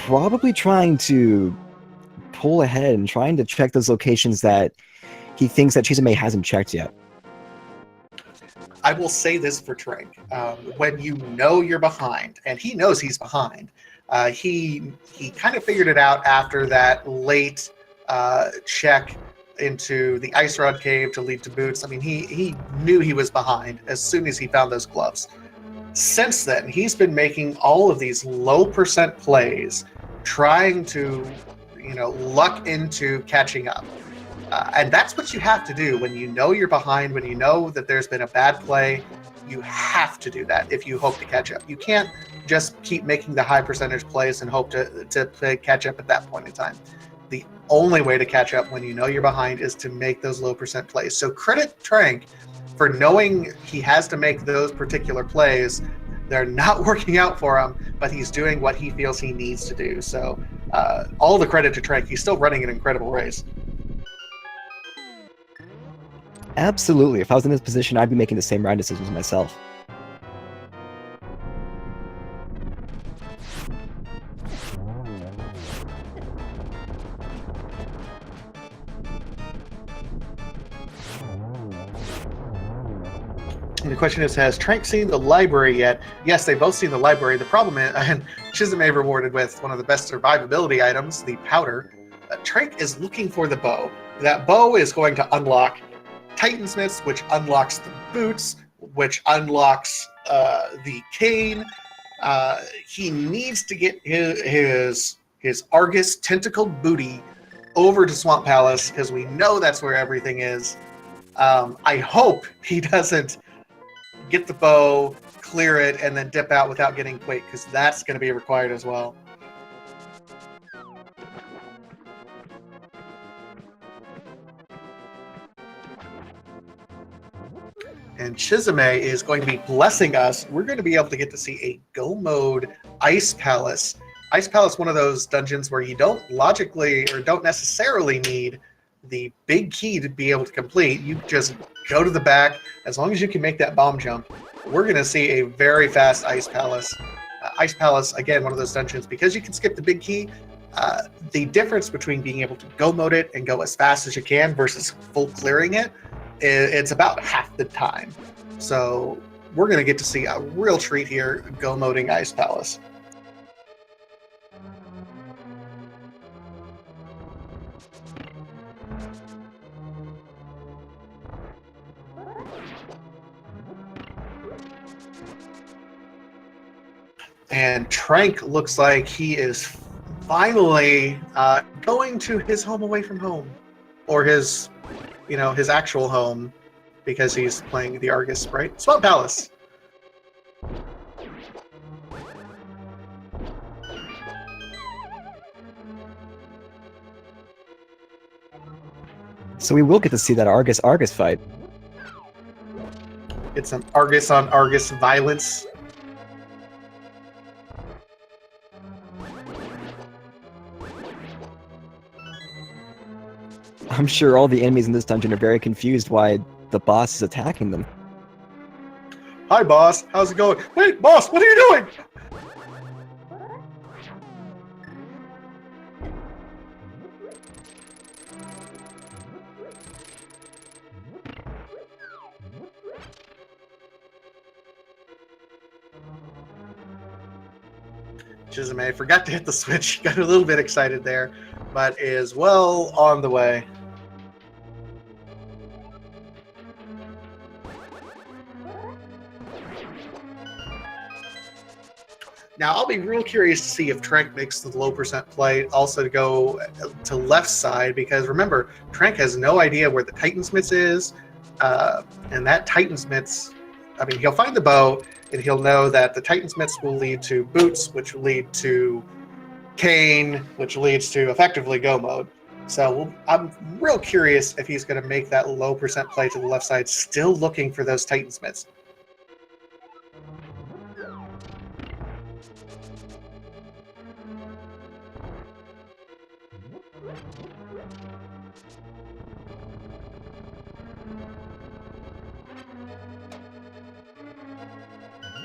probably trying to pull ahead and trying to check those locations that he thinks that Chisame hasn't checked yet. I will say this for Tranq. When you know you're behind, and he knows he's behind, he kind of figured it out after that late check into the Ice Rod Cave to lead to Boots. I mean, he knew he was behind as soon as he found those gloves. Since then, he's been making all of these low percent plays, trying to, luck into catching up. And that's what you have to do when you know you're behind, when you know that there's been a bad play. You have to do that if you hope to catch up. You can't just keep making the high percentage plays and hope to catch up at that point in time. The only way to catch up when you know you're behind is to make those low percent plays. So credit Tranq for knowing he has to make those particular plays. They're not working out for him, but he's doing what he feels he needs to do. So all the credit to Tranq. He's still running an incredible race. Absolutely. If I was in this position, I'd be making the same ride decisions myself. And the question is, has Tranq seen the library yet? Yes, they've both seen the library. The problem is, and Chisame rewarded with one of the best survivability items, the powder. Tranq is looking for the bow. That bow is going to unlock Titansmiths, which unlocks the boots, which unlocks the cane. He needs to get his Argus tentacled booty over to Swamp Palace because we know that's where everything is. I hope he doesn't get the bow, clear it, and then dip out without getting Quake, because that's going to be required as well. And Chisame is going to be blessing us. We're going to be able to get to see a go mode Ice Palace. Ice Palace, one of those dungeons where you don't logically or don't necessarily need the big key to be able to complete. You just go to the back. As long as you can make that bomb jump, we're going to see a very fast Ice Palace. Ice Palace, again, one of those dungeons, because you can skip the big key, the difference between being able to go mode it and go as fast as you can versus full clearing it, it's about half the time. So we're going to get to see a real treat here, go moding Ice Palace. And Tranq looks like he is finally going to his home away from home, or his actual home, because he's playing the Argus, right? Swamp Palace. So we will get to see that Argus fight. It's some Argus on Argus violence. I'm sure all the enemies in this dungeon are very confused why the boss is attacking them. Hi, boss. How's it going? Wait, boss, what are you doing? Chisame forgot to hit the switch. Got a little bit excited there, but is well on the way. Now, I'll be real curious to see if Tranq makes the low percent play also to go to left side, because remember, Tranq has no idea where the Titansmiths is, and that Titansmiths, I mean, he'll find the bow, and he'll know that the Titansmiths will lead to boots, which will lead to cane, which leads to effectively go mode. So I'm real curious if he's going to make that low percent play to the left side, still looking for those Titansmiths.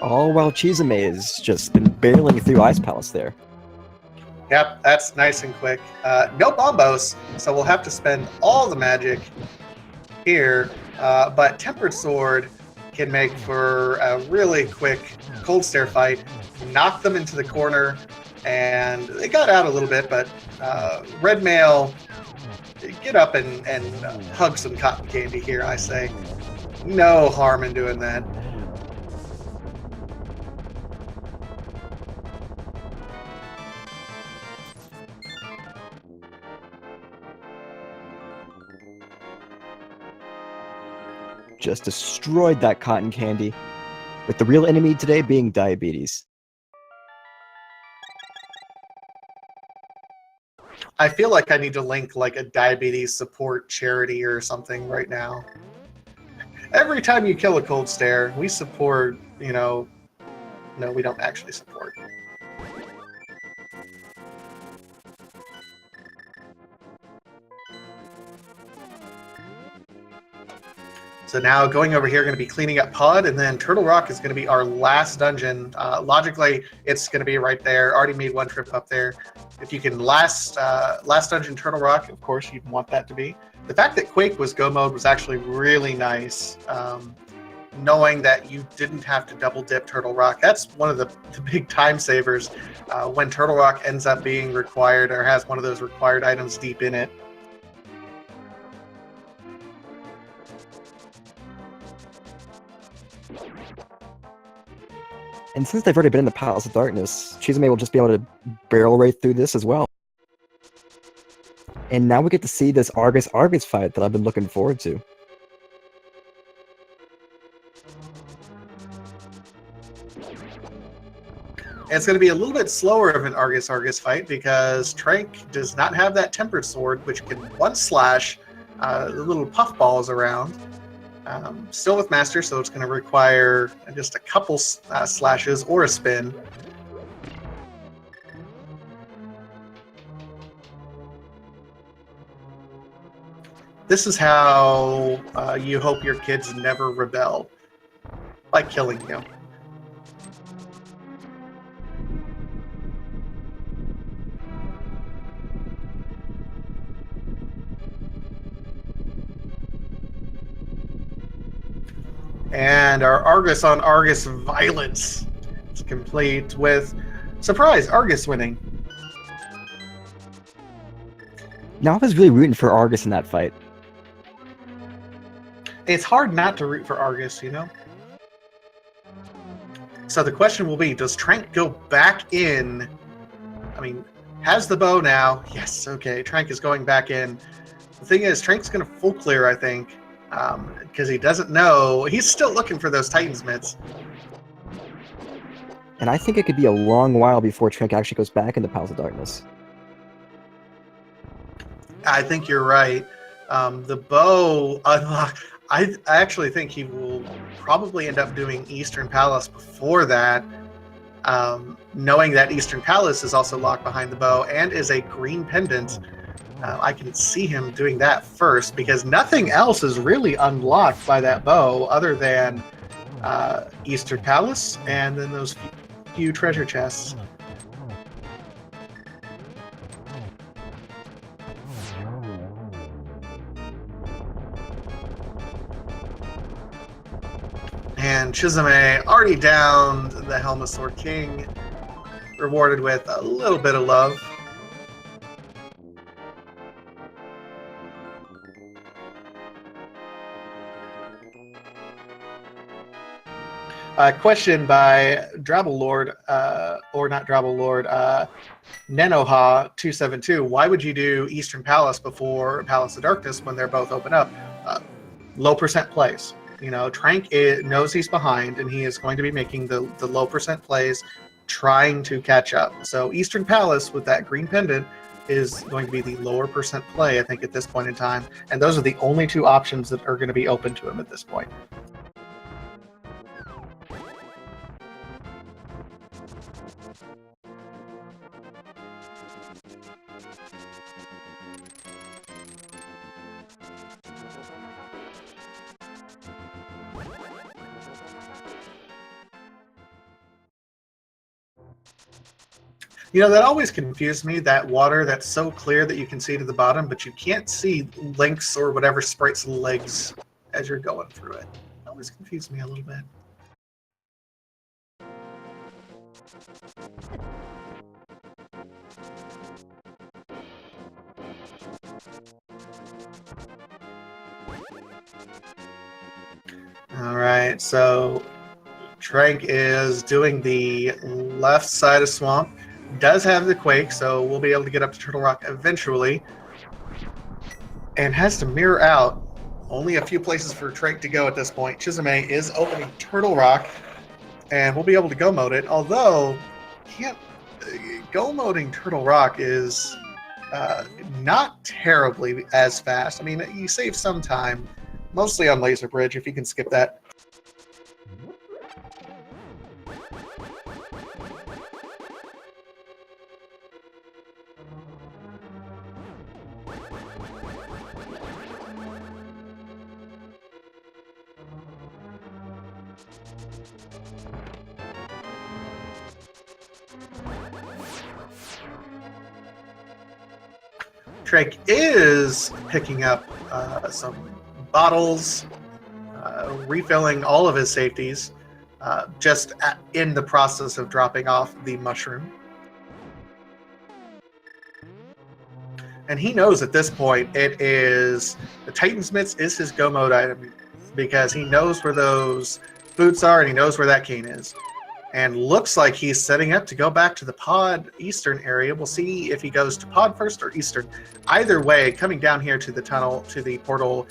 All while Chisame has just been barreling through Ice Palace there. Yep, that's nice and quick. No bombos, so we'll have to spend all the magic here. But Tempered Sword can make for a really quick Cold Stare fight, knock them into the corner, and they got out a little bit, but Red Mail, get up and hug some cotton candy here, I say. No harm in doing that. Just destroyed that cotton candy, with the real enemy today being diabetes. I feel like I need to link like a diabetes support charity or something right now. Every time you kill a Cold Stare, we support, no, we don't actually support. So now going over here, going to be cleaning up Pod, and then Turtle Rock is going to be our last dungeon. Logically, it's going to be right there. Already made one trip up there. If you can last dungeon Turtle Rock, of course, you'd want that to be. The fact that Quake was go mode was actually really nice. Knowing that you didn't have to double dip Turtle Rock. That's one of the big time savers when Turtle Rock ends up being required or has one of those required items deep in it. And since they've already been in the Palace of Darkness, Chisame will just be able to barrel right through this as well. And now we get to see this Argus fight that I've been looking forward to. It's going to be a little bit slower of an Argus fight because Tranq does not have that Tempered Sword, which can one slash the little puff balls around. Still with Master, so it's going to require just a couple slashes or a spin. This is how you hope your kids never rebel, by killing you. And our Argus on Argus violence is complete with, surprise, Argus winning. Now I was really rooting for Argus in that fight. It's hard not to root for Argus, So the question will be, does Tranq go back in? I mean, has the bow now. Yes, okay, Tranq is going back in. The thing is, Tranq's going to full clear, I think. Because he doesn't know. He's still looking for those Titan's mitts. And I think it could be a long while before Tranq actually goes back into Palace of Darkness. I think you're right. The bow unlock. I actually think he will probably end up doing Eastern Palace before that, knowing that Eastern Palace is also locked behind the bow and is a green pendant. I can see him doing that first because nothing else is really unlocked by that bow other than Eastern Palace and then those few treasure chests. And Chisame already downed the Helm Sword King, rewarded with a little bit of love. Question by Drabble Lord, or not Drabble Lord, Nenoha272. Why would you do Eastern Palace before Palace of Darkness when they're both open up? Low percent plays. Tranq knows he's behind, and he is going to be making the low percent plays, trying to catch up. So Eastern Palace with that green pendant is going to be the lower percent play, I think, at this point in time. And those are the only two options that are going to be open to him at this point. You know, that always confused me, that water that's so clear that you can see to the bottom, but you can't see Link's or whatever sprite's legs as you're going through it. That always confused me a little bit. All right, so Tranq is doing the left side of Swamp. Does have the Quake, so we'll be able to get up to Turtle Rock eventually. And has to mirror out. Only a few places for Tranq to go at this point. Chisame is opening Turtle Rock, and we'll be able to go mode it. Although, can't go moding Turtle Rock is not terribly as fast. I mean, you save some time, mostly on Laser Bridge if you can skip that. Tranq is picking up some bottles, refilling all of his safeties, just in the process of dropping off the mushroom. And he knows at this point it is the Titan's Mitts is his go mode item because he knows where those boots are and he knows where that cane is. And looks like he's setting up to go back to the pod eastern area. We'll see if he goes to pod first or eastern. Either way, coming down here to the tunnel, to the portal,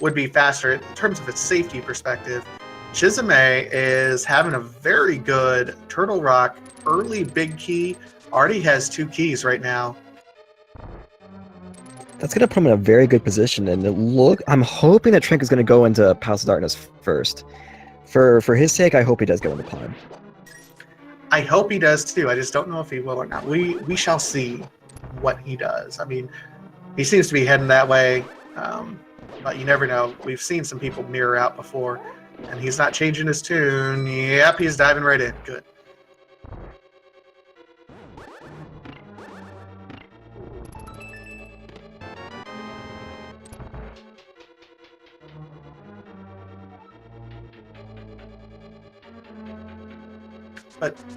would be faster in terms of its safety perspective. Chisame is having a very good Turtle Rock early big key. Already has 2 keys right now. That's going to put him in a very good position. And I'm hoping that Tranq is going to go into Palace of Darkness first. For his sake, I hope he does go into pod. I hope he does too. I just don't know if he will or not. We shall see what he does. I mean, he seems to be heading that way, but you never know. We've seen some people mirror out before, and he's not changing his tune. Yep, he's diving right in. Good.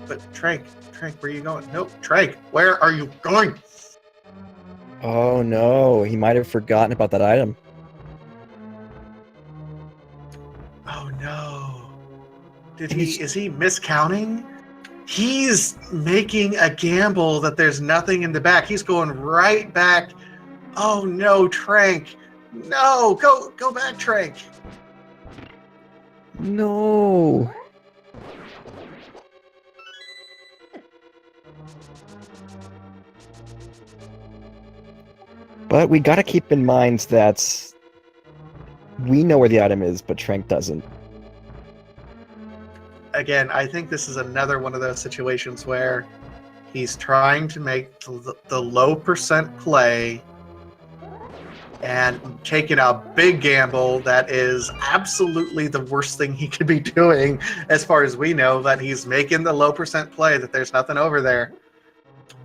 But Tranq, where are you going? Nope, Tranq, where are you going? Oh no, he might have forgotten about that item. Oh no. Is he miscounting? He's making a gamble that there's nothing in the back. He's going right back. Oh no, Tranq. No, go back, Tranq. No. But we got to keep in mind that we know where the item is, but Tranq doesn't. Again, I think this is another one of those situations where he's trying to make the low percent play and taking a big gamble that is absolutely the worst thing he could be doing as far as we know, that he's making the low percent play, that there's nothing over there,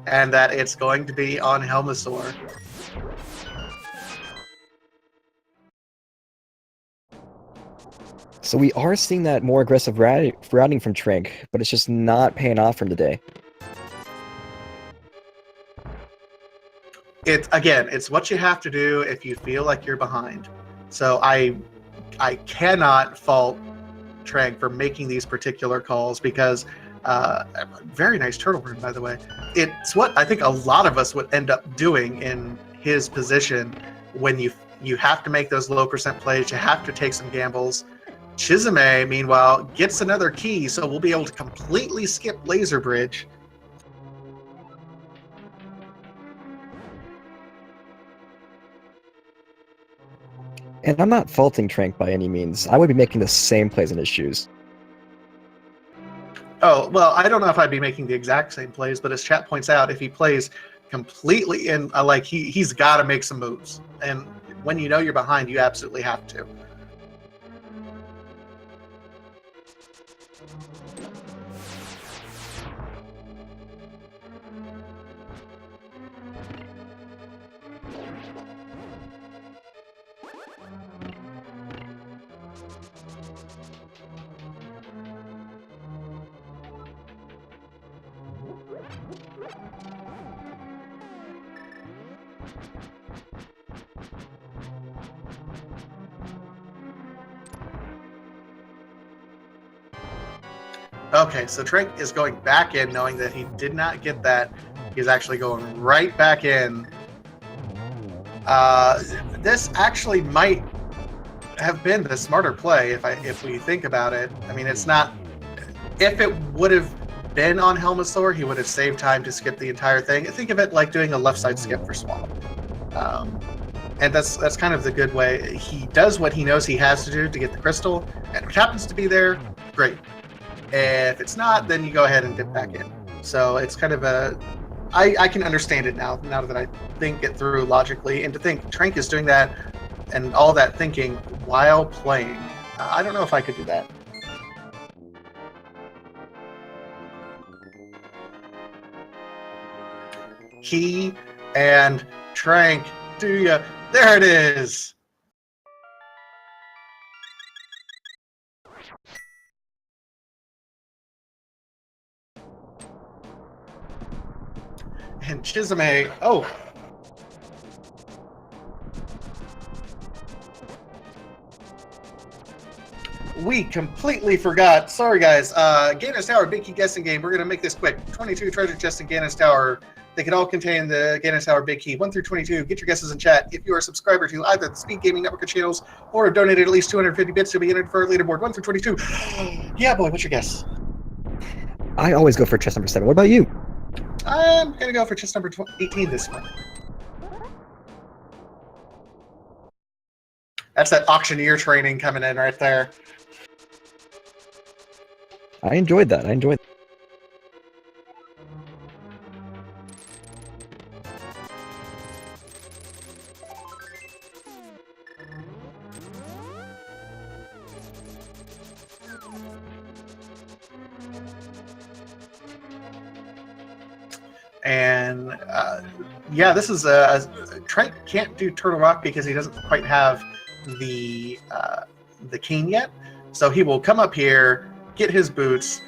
and that it's going to be on Helmasaur. So we are seeing that more aggressive routing from Tranq, but it's just not paying off for him today. It's what you have to do if you feel like you're behind. So I cannot fault Tranq for making these particular calls because very nice turtle rune, by the way. It's what I think a lot of us would end up doing in his position when you have to make those low percent plays, you have to take some gambles. Chisame, meanwhile, gets another key, so we'll be able to completely skip Laser Bridge. And I'm not faulting Tranq by any means. I would be making the same plays in his shoes. Oh, well, I don't know if I'd be making the exact same plays, but as chat points out, if he plays completely in, like, he's got to make some moves. And when you know you're behind, you absolutely have to. Okay, so Tranq is going back in, knowing that he did not get that. He's actually going right back in. This actually might have been the smarter play if we think about it. I mean, it's not. If it would have been on Helmasaur, he would have saved time to skip the entire thing. Think of it like doing a left side skip for Swamp. And that's kind of the good way. He does what he knows he has to do to get the crystal, and if it happens to be there, great. If it's not, then you go ahead and dip back in. So it's kind of a. I can understand it now that I think it through logically, and to think Tranq is doing that and all that thinking while playing. I don't know if I could do that. He and Tranq, do ya? There it is. And Chisame, oh. We completely forgot. Sorry, guys. Ganos Tower, big key guessing game. We're going to make this quick. 22 treasure chests in Ganos Tower. They can all contain the Ganos Tower big key. 1 through 22. Get your guesses in chat. If you are a subscriber to either the Speed Gaming Network channels or have donated at least 250 bits, you'll be entered for a leaderboard. 1 through 22. Yeah, boy, what's your guess? I always go for chest number 7. What about you? I'm going to go for chest number 18 this one. That's that auctioneer training coming in right there. I enjoyed that. And yeah, this is Trent can't do Turtle Rock because he doesn't quite have the cane yet. So he will come up here, get his boots.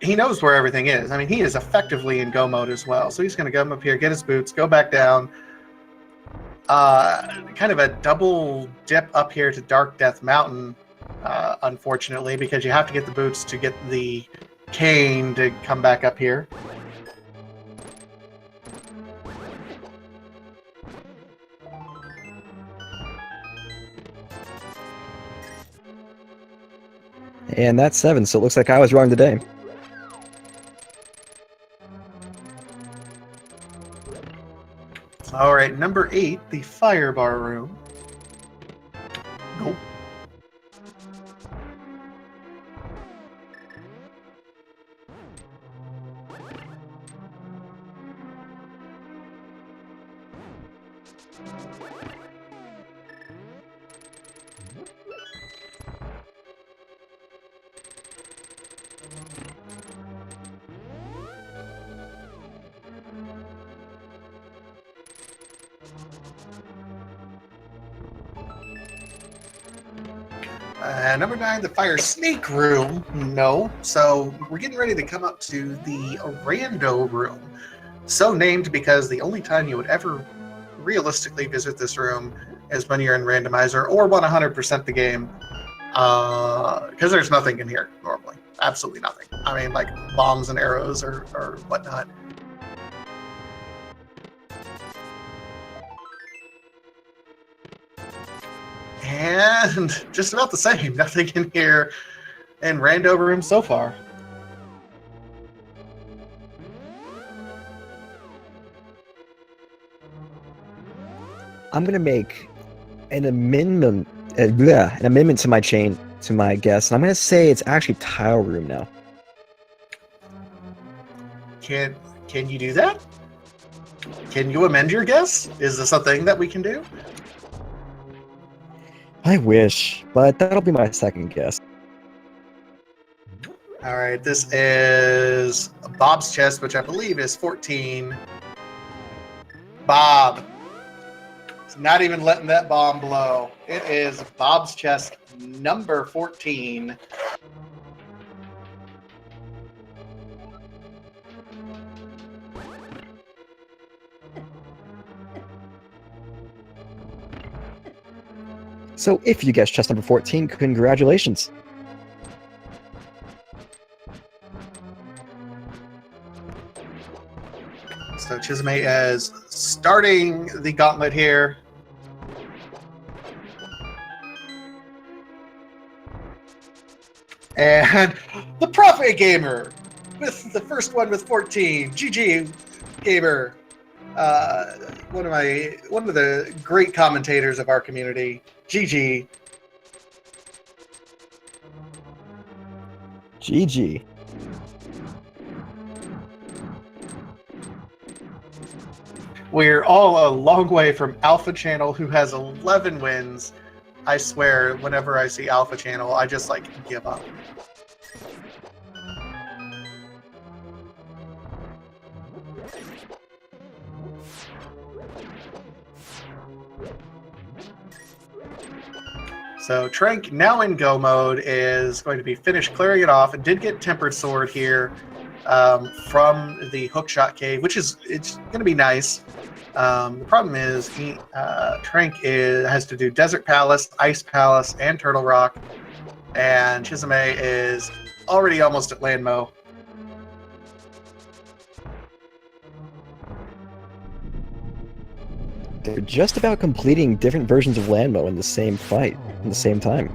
He knows where everything is. I mean, he is effectively in go mode as well. So he's going to come up here, get his boots, go back down. Kind of a double dip up here to Dark Death Mountain, unfortunately, because you have to get the boots to get the cane to come back up here. And that's 7, so it looks like I was wrong today. All right, number 8, the Fire Bar Room. Nope. Number 9, the Fire Snake Room. No. So we're getting ready to come up to the Rando Room. So named because the only time you would ever realistically visit this room is when you're in Randomizer or want 100% the game. Because there's nothing in here normally. Absolutely nothing. I mean, like bombs and arrows or whatnot. And just about the same. Nothing in here in Rando Room so far. I'm gonna make an amendment to my guess, and I'm gonna say it's actually Tile Room now. Can you do that? Can you amend your guess? Is this a thing that we can do? I wish, but that'll be my second guess. All right, this is Bob's chest, which I believe is 14. Bob. It's not even letting that bomb blow. It is Bob's chest number 14. So if you guessed chest number 14, congratulations. Chisame is starting the gauntlet here. And the Prophet Gamer with the first one with 14. GG Gamer. One of the great commentators of our community. GG. GG. We're all a long way from Alpha Channel, who has 11 wins. I swear, whenever I see Alpha Channel, I just like give up. So Tranq, now in go mode, is going to be finished clearing it off, and did get Tempered Sword here from the Hookshot Cave, which is it's going to be nice. The problem is Tranq has to do Desert Palace, Ice Palace, and Turtle Rock, and Chisame is already almost at Landmo. They're just about completing different versions of Landmo in the same fight, in the same time.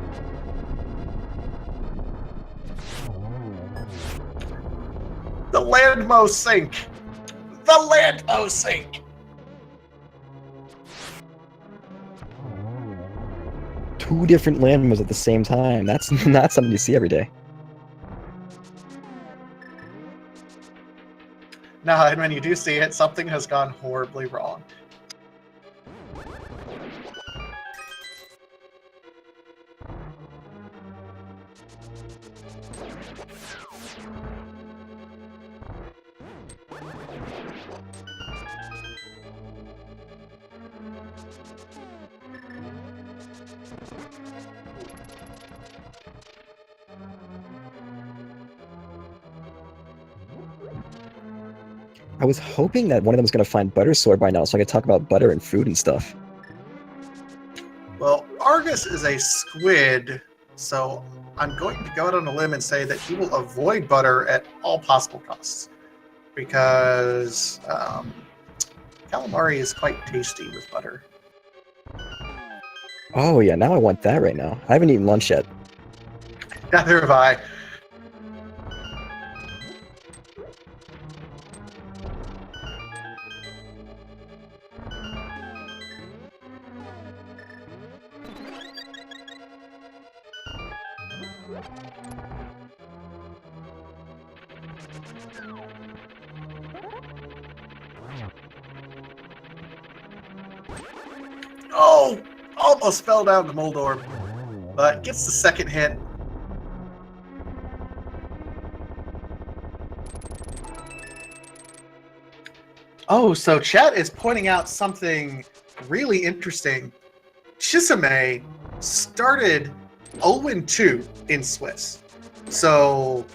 The Landmo sink! The Landmo sink! Two different Landmos at the same time. That's not something you see every day. No, and when you do see it, something has gone horribly wrong. I was hoping that one of them was going to find Butter Sword by now, so I could talk about butter and food and stuff. Well, Argus is a squid, so I'm going to go out on a limb and say that he will avoid butter at all possible costs, because calamari is quite tasty with butter. Oh yeah, now I want that right now. I haven't eaten lunch yet. Neither have I. Oh! Almost fell down the mold orb, but gets the second hit. Oh, so chat is pointing out something really interesting. Chisame started 0-2 in Swiss. So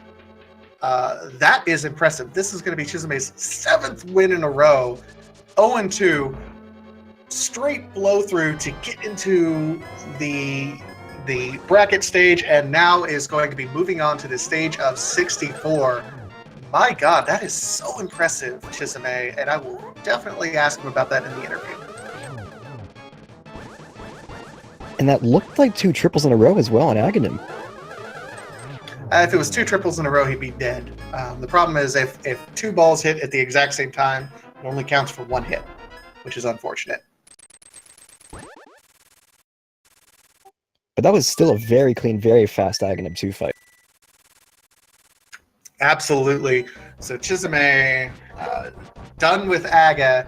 that is impressive. This is going to be Chisame's 7th win in a row. 0-2. Straight blow through to get into the bracket stage, and now is going to be moving on to the stage of 64. My God, that is so impressive, Chisame, and I will definitely ask him about that in the interview. And that looked like 2 triples in a row as well on Aghanim. If it was 2 triples in a row, he'd be dead. The problem is if 2 balls hit at the exact same time, it only counts for 1 hit, which is unfortunate. But that was still a very clean, very fast Aghanim 2 fight. Absolutely. So Chisame, done with Aga,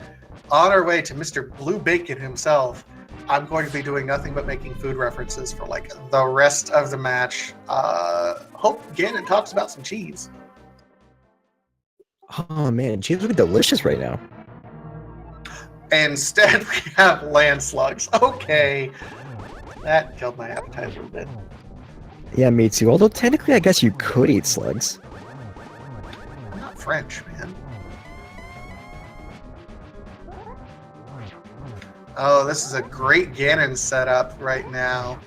on our way to Mr. Blue Bacon himself. I'm going to be doing nothing but making food references for like the rest of the match. Hope Gannon talks about some cheese. Oh man, cheese would be delicious right now. Instead, we have land slugs. Okay. That killed my appetite a little bit. Yeah, me too. Although technically, I guess you could eat slugs. I'm not French, man. Oh, this is a great Ganon setup right now.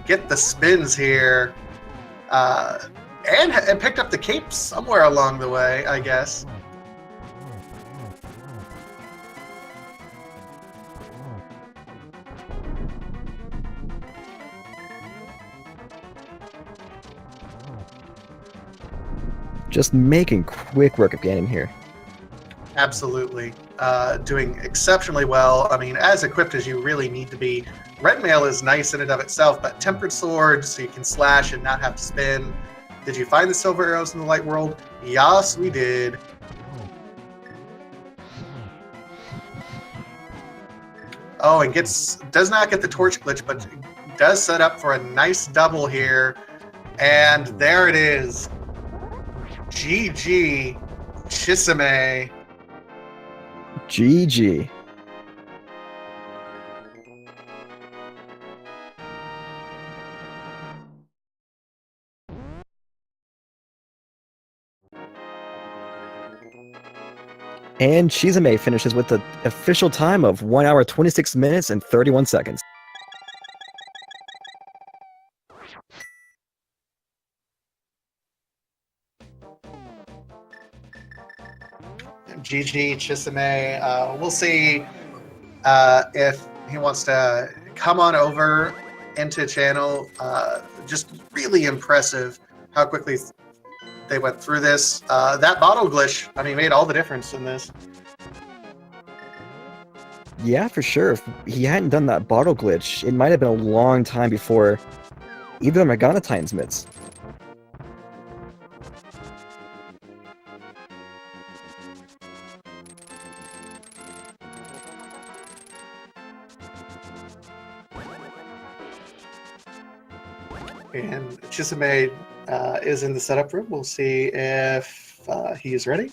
Get the spins here. And picked up the cape somewhere along the way, I guess. just making quick work of gaining here. Absolutely. Doing exceptionally well. I mean, as equipped as you really need to be. Red mail is nice in and of itself, but tempered sword, so you can slash and not have to spin. Did you find the silver arrows in the light world? Yes, we did. Oh, and does not get the torch glitch, but does set up for a nice double here. And there it is. GG, Chisame. GG. And Chisame finishes with the official time of 1 hour, 26 minutes, and 31 seconds. GG, Chisame. We'll see if he wants to come on over into channel. Just really impressive how quickly they went through this. That bottle glitch, I mean, made all the difference in this. Yeah, for sure. If he hadn't done that bottle glitch, it might have been a long time before either of Morgana Titans mitts. And Chisame is in the setup room. We'll see if he is ready.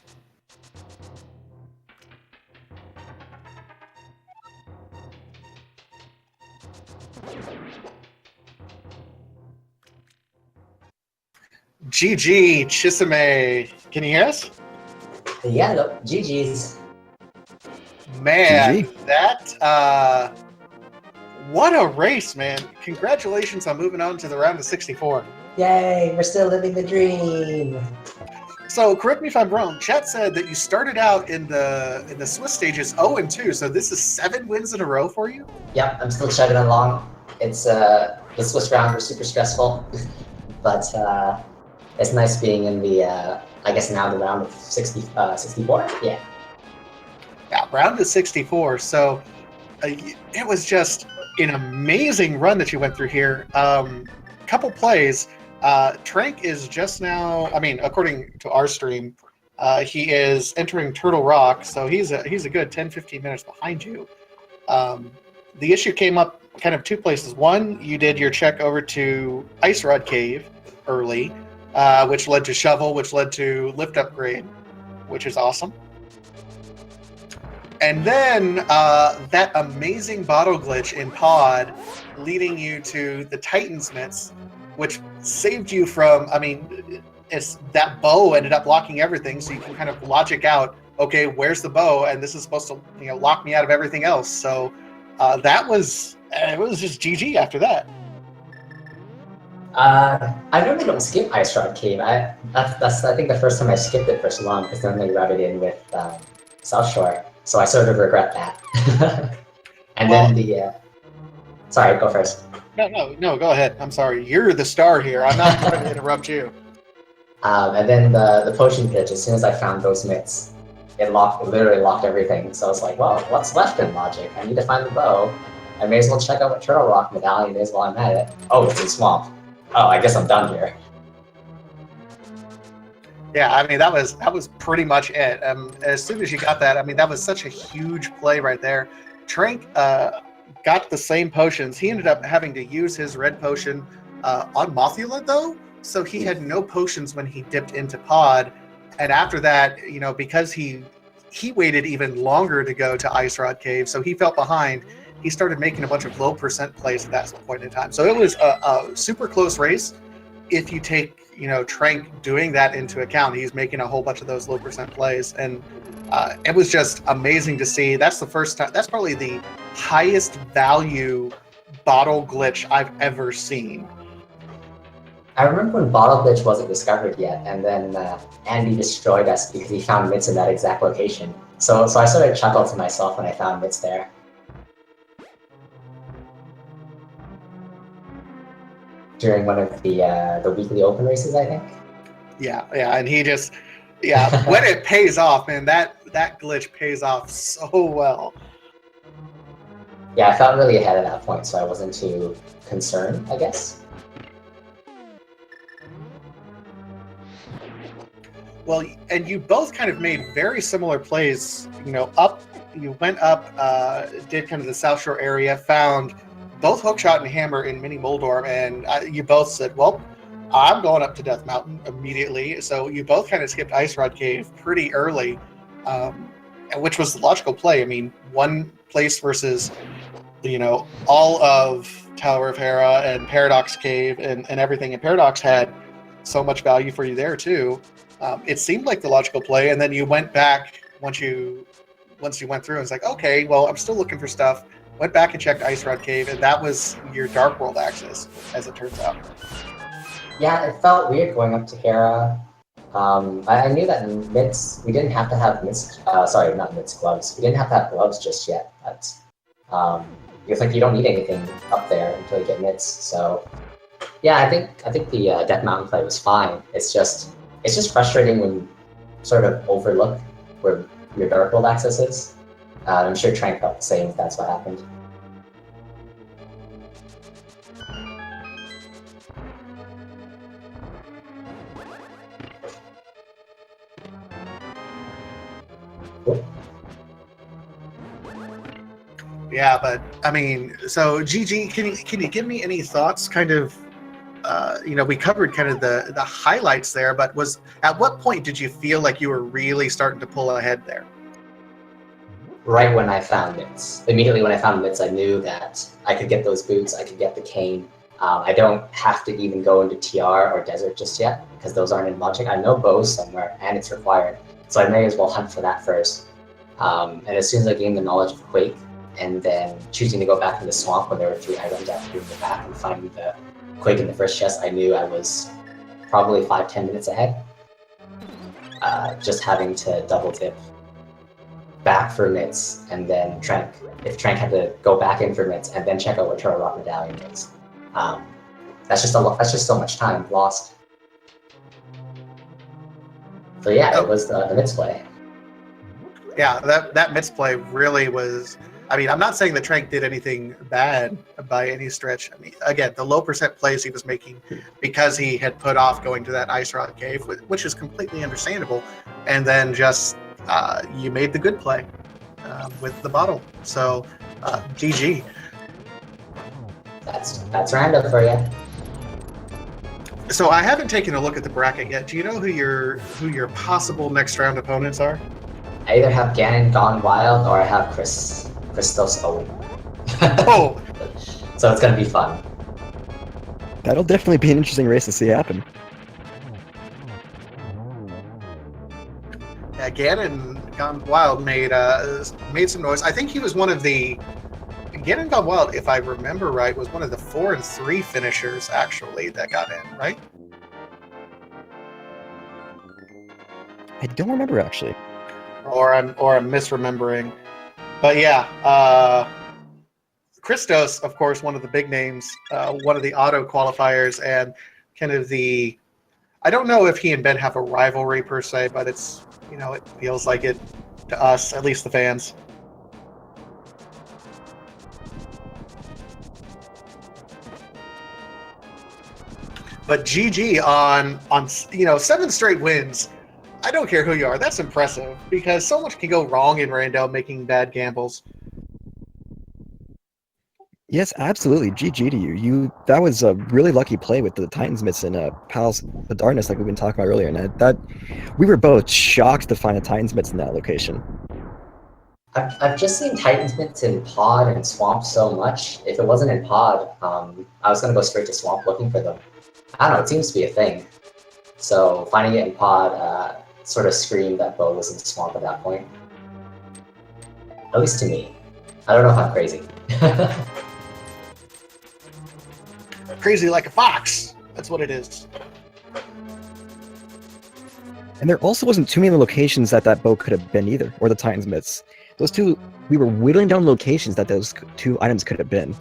GG, Chisame. Can you hear us? Yeah, no, GG's. Man, GG. that what a race, man. Congratulations on moving on to the round of 64. Yay, we're still living the dream. So correct me if I'm wrong. Chat said that you started out in the Swiss stages 0-2. So this is 7 wins in a row for you. Yep, I'm still chugging along. It's the Swiss round was super stressful, but it's nice being in the I guess now the round of 64. Yeah. Yeah, round of 64. So it was just an amazing run that you went through here. Couple plays. Tranq is just now, I mean, according to our stream, he is entering Turtle Rock, so he's a good 10-15 minutes behind you. The issue came up kind of 2 places. One, you did your check over to Ice Rod Cave early, which led to Shovel, which led to Lift Upgrade, which is awesome. And then that amazing bottle glitch in Pod leading you to the Titans mitts, which saved you from, I mean, it's that bow ended up locking everything, so you can kind of logic out, okay, where's the bow? And this is supposed to, lock me out of everything else. So it was just GG after that. I normally don't skip Ice Rod Cave. That's I think the first time I skipped it for so long because then they routed in with South Shore. So I sort of regret that. And then the sorry, go first. No, go ahead. I'm sorry. You're the star here. I'm not trying to interrupt you. And then the potion pitch, as soon as I found those mitts, it literally locked everything. So I was like, well, what's left in Logic? I need to find the bow. I may as well check out what Turtle Rock medallion is while I'm at it. Oh, it's in Swamp. Oh, I guess I'm done here. Yeah, I mean, that was pretty much it. As soon as you got that, I mean, that was such a huge play right there. Tranq got the same potions. He ended up having to use his red potion on Mothula, though, so he had no potions when he dipped into Pod. And after that, because he waited even longer to go to Ice Rod Cave, so he felt behind. He started making a bunch of low percent plays at that point in time. So it was a super close race. If you take Tranq doing that into account, he's making a whole bunch of those low percent plays, and it was just amazing to see. That's the first time. That's probably the highest value bottle glitch I've ever seen. I remember when Bottle Glitch wasn't discovered yet, and then Andy destroyed us because he found mitts in that exact location. So I sort of chuckled to myself when I found mitts there. During one of the weekly open races, I think. Yeah, and he just, when it pays off, man, that glitch pays off so well. Yeah, I felt really ahead at that point, so I wasn't too concerned, I guess. Well, and you both kind of made very similar plays. You went up, did kind of the South Shore area, found both Hookshot and Hammer in Mini Moldorm, and you both said, well, I'm going up to Death Mountain immediately. So you both kind of skipped Ice Rod Cave pretty early, which was the logical play. I mean, one place versus, all of Tower of Hera and Paradox Cave and everything. And Paradox had so much value for you there, too. It seemed like the logical play, and then you went back once you went through and was like, okay, well, I'm still looking for stuff. Went back and checked Ice Rod Cave, and that was your Dark World access, as it turns out. Yeah, it felt weird going up to Hera. I knew that in Mitts, we didn't have to have Mitts, sorry, not Mitts gloves. We didn't have to have gloves just yet. But, it's like you don't need anything up there until you get Mitts. So, yeah, I think the Death Mountain play was fine. It's just frustrating when you sort of overlook where your Dark World access is. I'm sure Tranq felt the same if that's what happened. Yeah, but I mean, so GG, can you give me any thoughts? Kind of, we covered kind of the highlights there, but at what point did you feel like you were really starting to pull ahead there? Right when I found Mitts. Immediately when I found Mitts, I knew that I could get those boots, I could get the cane. I don't have to even go into TR or Desert just yet, because those aren't in Logic. I know bows somewhere, and it's required, so I may as well hunt for that first. And as soon as I gained the knowledge of Quake, and then choosing to go back to the swamp when there were 3 items after doing the back and finding the Quake in the first chest, I knew I was probably 5-10 minutes ahead. Just having to double dip back for Mitts, and then Tranq. If Tranq had to go back in for Mitts and then check out what Turtle Rock Medallion is, that's just so much time lost. So yeah, it was the Mitts play. Yeah, that Mitts play really was. I mean, I'm not saying that Tranq did anything bad by any stretch. I mean, again, the low percent plays he was making because he had put off going to that Ice Rod Cave, which is completely understandable, and then just you made the good play with the bottle. So, GG. That's random for you. So I haven't taken a look at the bracket yet. Do you know who your possible next round opponents are? I either have Ganon Gone Wild or I have Christos Owen. Oh! So it's gonna be fun. That'll definitely be an interesting race to see happen. Yeah, Ganon Gone Wild made some noise. I think he was one of the Ganon Gone Wild, if I remember right, was one of the 4 and 3 finishers actually that got in, right? I don't remember actually. Or I'm misremembering. But yeah, Christos, of course, one of the big names, one of the auto qualifiers, and kind of I don't know if he and Ben have a rivalry per se, but it's, it feels like it to us, at least the fans. But GG on 7 straight wins. I don't care who you are. That's impressive because so much can go wrong in Rando making bad gambles. Yes, absolutely. GG to you. That was a really lucky play with the Titans Mitts in Palace of Darkness, like we've been talking about earlier. And that we were both shocked to find a Titans Mitts in that location. I've just seen Titans Mitts in Pod and Swamp so much. If it wasn't in Pod, I was gonna go straight to Swamp looking for them. I don't know. It seems to be a thing. So finding it in Pod sort of screamed that Bo was in Swamp at that point. At least to me. I don't know if I'm crazy. Crazy like a fox. That's what it is. And there also wasn't too many locations that boat could have been either, or the Titans Mitts. Those two, we were whittling down locations that those 2 items could have been.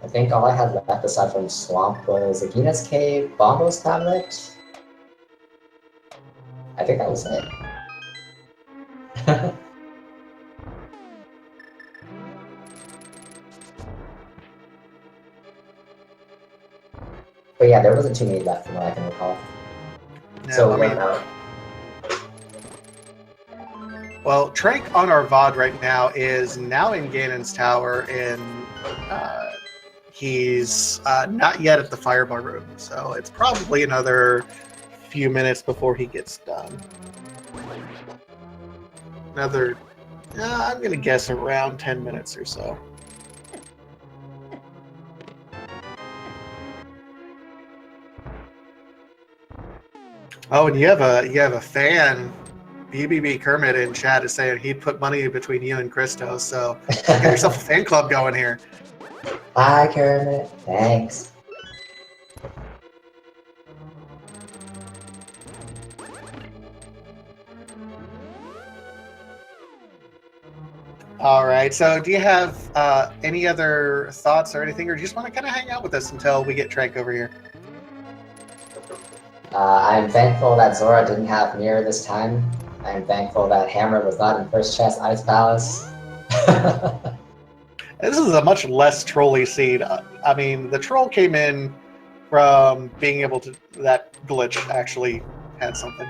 I think all I had left aside from Swamp was Agina's Cave, Bombo's Tablet. I think that was it. But yeah, there wasn't too many left from what I can recall. No, So I mean, well, Tranq on our VOD right now is now in Ganon's Tower, and he's not yet at the Firebar room, so it's probably another few minutes before he gets done. Another, I'm gonna guess around 10 minutes or so. Oh, and you have a fan. BBB Kermit in chat is saying he'd put money between you and Christo, so get yourself a fan club going here. Bye, Kermit. Thanks. All right, so do you have any other thoughts or anything, or do you just want to kind of hang out with us until we get Tranq over here? I'm thankful that Zora didn't have Mirror this time. I'm thankful that Hammer was not in First Chest Ice Palace. This is a much less trolly seed. I mean, the troll came in from being able to... That glitch actually had something.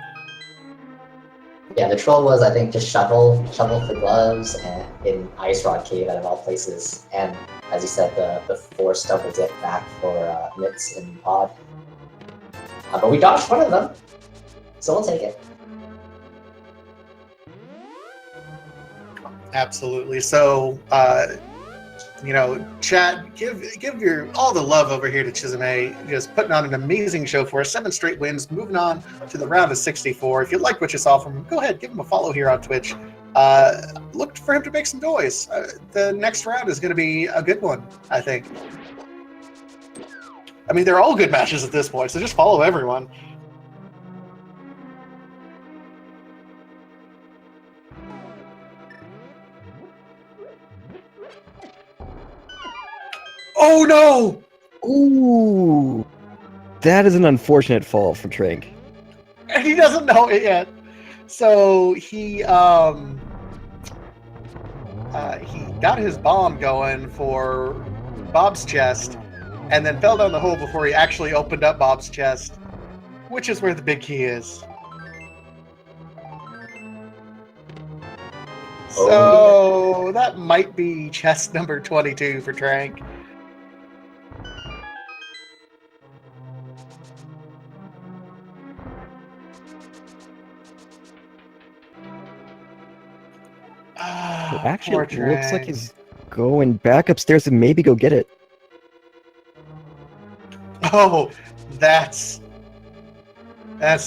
Yeah, the troll was, I think, just shovel for gloves and in Ice Rod Cave out of all places. And as you said, the forced double dip back for Mitts and Pod. But we dodged one of them, so we'll take it. Absolutely. So, chat, give your all the love over here to Chisame, just putting on an amazing show for us. 7 straight wins, moving on to the round of 64. If you like what you saw from him, go ahead, give him a follow here on Twitch. Look for him to make some noise. The next round is going to be a good one, I think. I mean, they're all good matches at this point, so just follow everyone. Oh no! Ooh, that is an unfortunate fall for Tranq. And he doesn't know it yet. So he got his bomb going for Bob's chest, and then fell down the hole before he actually opened up Bob's chest, which is where the big key is. So that might be chest number 22 for Tranq. It actually looks like he's going back upstairs to maybe go get it. Oh, that's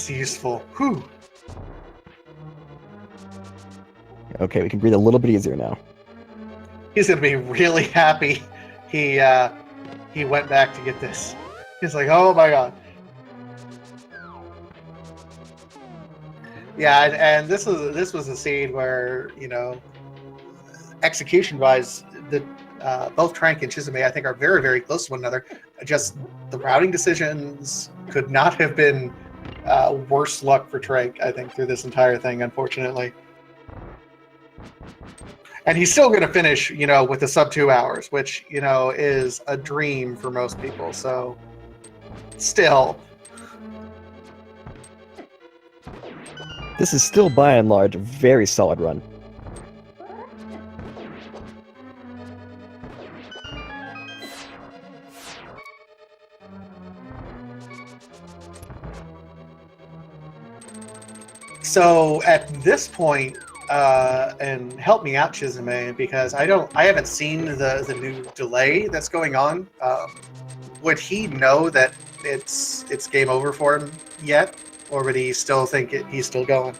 useful. Whew. Okay, we can breathe a little bit easier now. He's gonna be really happy. He went back to get this. He's like, oh my god. Yeah, and this was a scene where, execution-wise, both Tranq and Chisame, I think, are very, very close to one another. Just the routing decisions could not have been worse luck for Tranq, I think, through this entire thing, unfortunately. And he's still going to finish, with the sub 2 hours, which, is a dream for most people. So, still. This is still, by and large, a very solid run. So at this point, and help me out, Chisame, because I haven't seen the new delay that's going on. Would he know that it's game over for him yet? Or would he still think he's still going?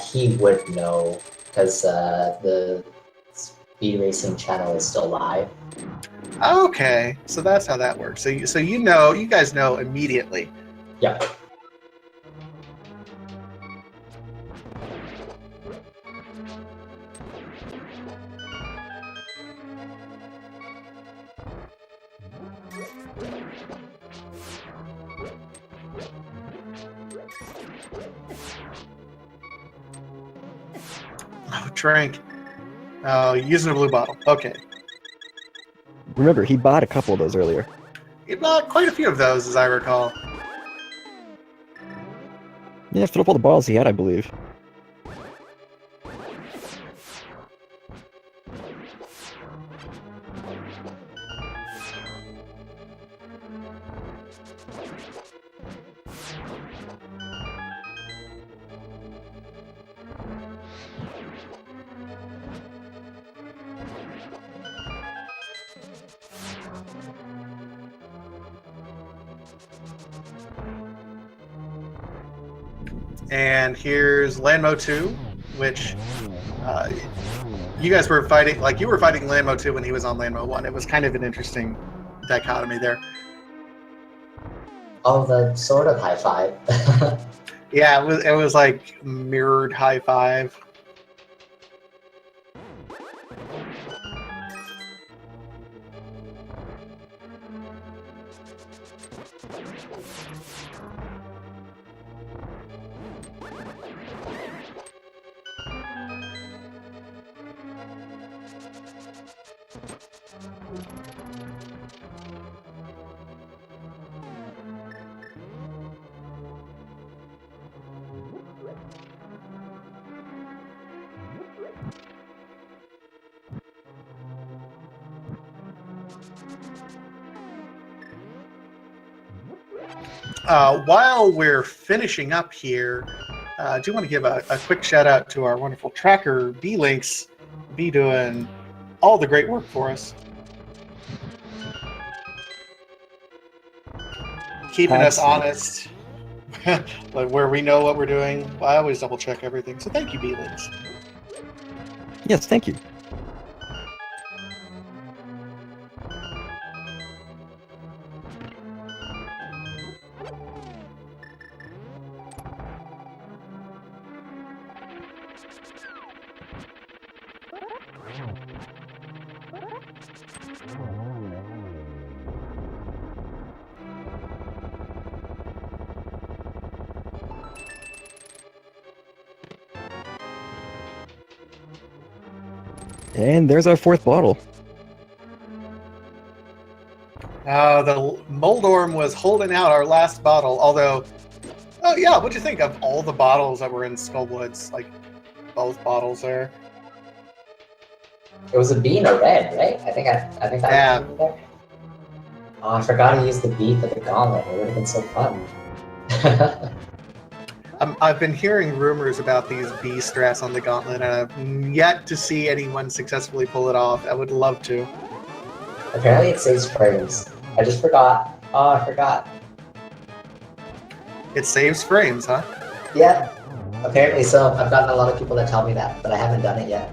He would know, because the Speed Racing channel is still live. Okay, so that's how that works. So you guys know immediately. Yeah. Tranq. Oh, using a blue bottle. Okay. Remember, he bought a couple of those earlier. He bought quite a few of those, as I recall. Yeah, fill up all the bottles he had, I believe. And here's Landmo 2, which you guys were fighting, like you were fighting Landmo 2 when he was on Landmo 1. It was kind of an interesting dichotomy there. Oh, the sort of high five. Yeah, it was like mirrored high five. While we're finishing up here, I do want to give a quick shout out to our wonderful tracker, B-Links, be doing all the great work for us. Keeping us honest, like where we know what we're doing. I always double check everything, so thank you, B-Links. Yes, thank you. And there's our fourth bottle. The Moldorm was holding out our last bottle, although, oh yeah, what'd you think of all the bottles that were in Skullwoods? Like, both bottles there. It was a B and a red, right? I think that Yeah. was there. Oh, I forgot to use the B for the gauntlet. It would have been so fun. I've been hearing rumors about these B strats on the gauntlet, and I've yet to see anyone successfully pull it off. I would love to. Apparently it saves frames. I just forgot. Oh, I forgot. It saves frames, huh? Yeah. Apparently so. I've gotten a lot of people that tell me that, but I haven't done it yet.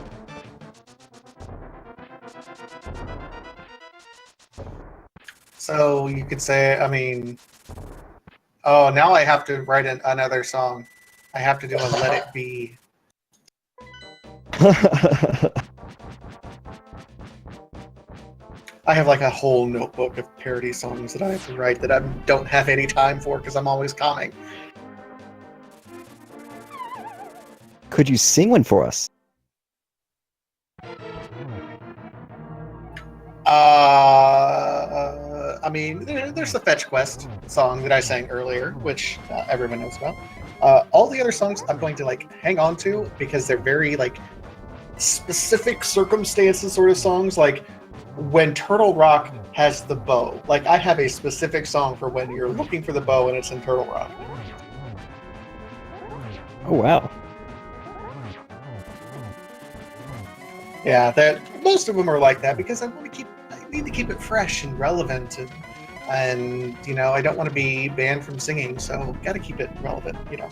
So you could say, I mean, oh, now I have to write another song. I have to do a Let It Be. I have like a whole notebook of parody songs that I have to write that I don't have any time for because I'm always calming. Could you sing one for us? I mean, there's the Fetch Quest song that I sang earlier, which everyone knows about. All the other songs I'm going to like hang on to because they're very like specific circumstances sort of songs. Like when Turtle Rock has the bow. Like I have a specific song for when you're looking for the bow and it's in Turtle Rock. Oh wow. Yeah, that most of them are like that because I need to keep it fresh and relevant, and you know I don't want to be banned from singing, so got to keep it relevant, you know.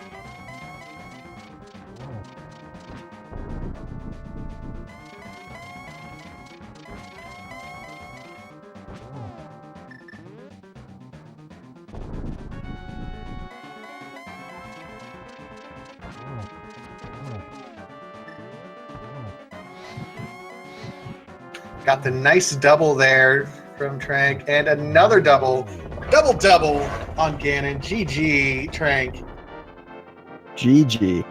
Got the nice double there from Tranq, and another double on Ganon. GG, Tranq. GG.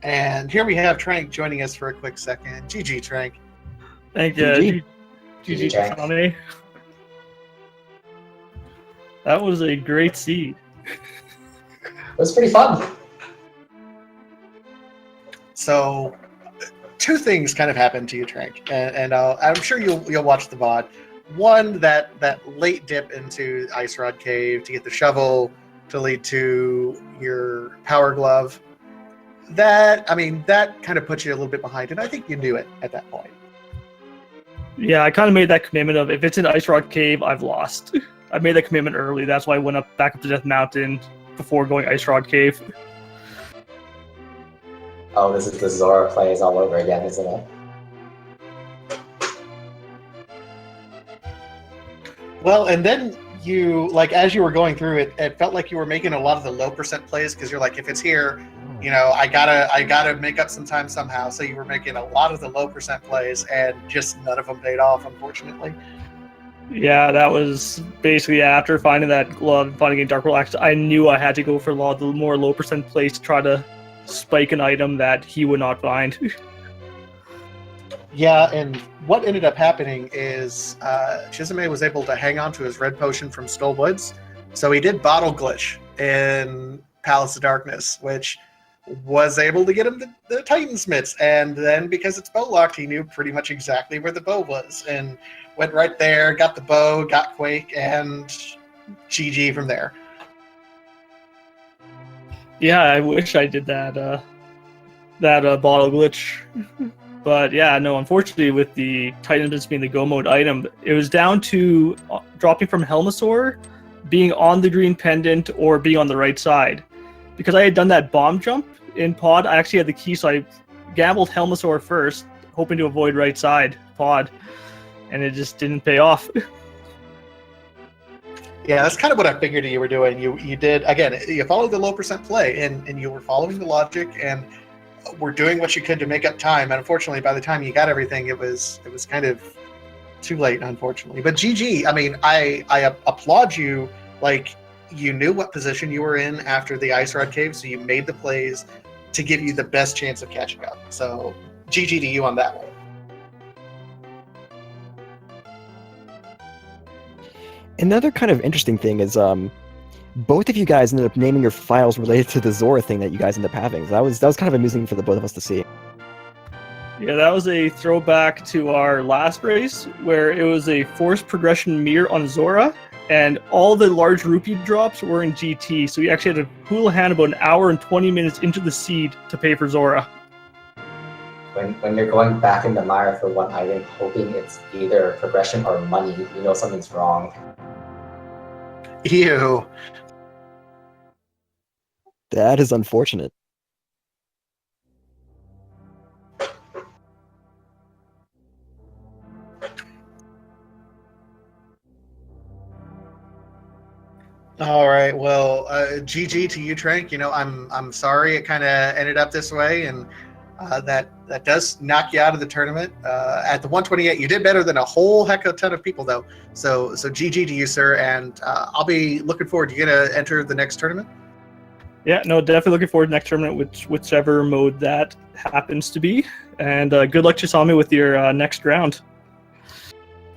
And here we have Tranq joining us for a quick second. GG, Tranq. Thank you. GG. GG Tranq. Chisame. That was a great seed. It was pretty fun. So, two things kind of happened to you, Tranq, and I'm sure you'll watch the VOD. One, that late dip into Ice Rod Cave to get the shovel to lead to your Power Glove. That kind of puts you a little bit behind, and I think you knew it at that point. Yeah, I kind of made that commitment of if it's an Ice Rock Cave, I've lost. I made that commitment early. That's why I went back up to Death Mountain before going Ice Rod Cave. Oh, this is the Zora plays all over again, isn't it? Well, and then you, like, as you were going through it, it felt like you were making a lot of the low percent plays because you're like, if it's here, I gotta make up some time somehow. So you were making a lot of the low percent plays, and just none of them paid off, unfortunately. Yeah, that was basically after finding that glove and finding a Dark World Axe. I knew I had to go for a lot of the more low percent plays to try to spike an item that he would not find. Yeah, and what ended up happening is Chisame was able to hang on to his red potion from Skull Woods, so he did Bottle Glitch in Palace of Darkness, which was able to get him the Titan Smiths, and then because it's bow locked, he knew pretty much exactly where the bow was, and went right there, got the bow, got Quake, and GG from there. Yeah, I wish I did that bottle glitch. But yeah, no, unfortunately with the Titan Smiths being the go mode item, it was down to dropping from Helmasaur, being on the green pendant, or being on the right side. Because I had done that bomb jump in pod, I actually had the key, so I gambled Helmasaur first, hoping to avoid right side pod, and it just didn't pay off. Yeah, that's kind of what I figured you were doing. You did, again, you followed the low percent play, and you were following the logic, and were doing what you could to make up time. And unfortunately, by the time you got everything, it was kind of too late, unfortunately. But GG, I mean, I applaud you. Like, you knew what position you were in after the Ice Rod Cave, so you made the plays to give you the best chance of catching up. So GG to you on that one. Another kind of interesting thing is both of you guys ended up naming your files related to the Zora thing that you guys ended up having. That was kind of amusing for the both of us to see. Yeah, that was a throwback to our last race, where it was a forced progression mirror on Zora, and all the large rupee drops were in GT, so we actually had to hula hand about an hour and 20 minutes into the seed to pay for Zora. When you're going back in the mire for one item, hoping it's either progression or money, you know something's wrong. Ew. That is unfortunate. All right. Well, GG to you, Tranq. I'm sorry it kind of ended up this way, and that does knock you out of the tournament. At the 128, you did better than a whole heck of a ton of people, though. So GG to you, sir. And I'll be looking forward. You gonna enter the next tournament? Yeah, no, definitely looking forward to next tournament, whichever mode that happens to be. And good luck, Chisame, with your next round.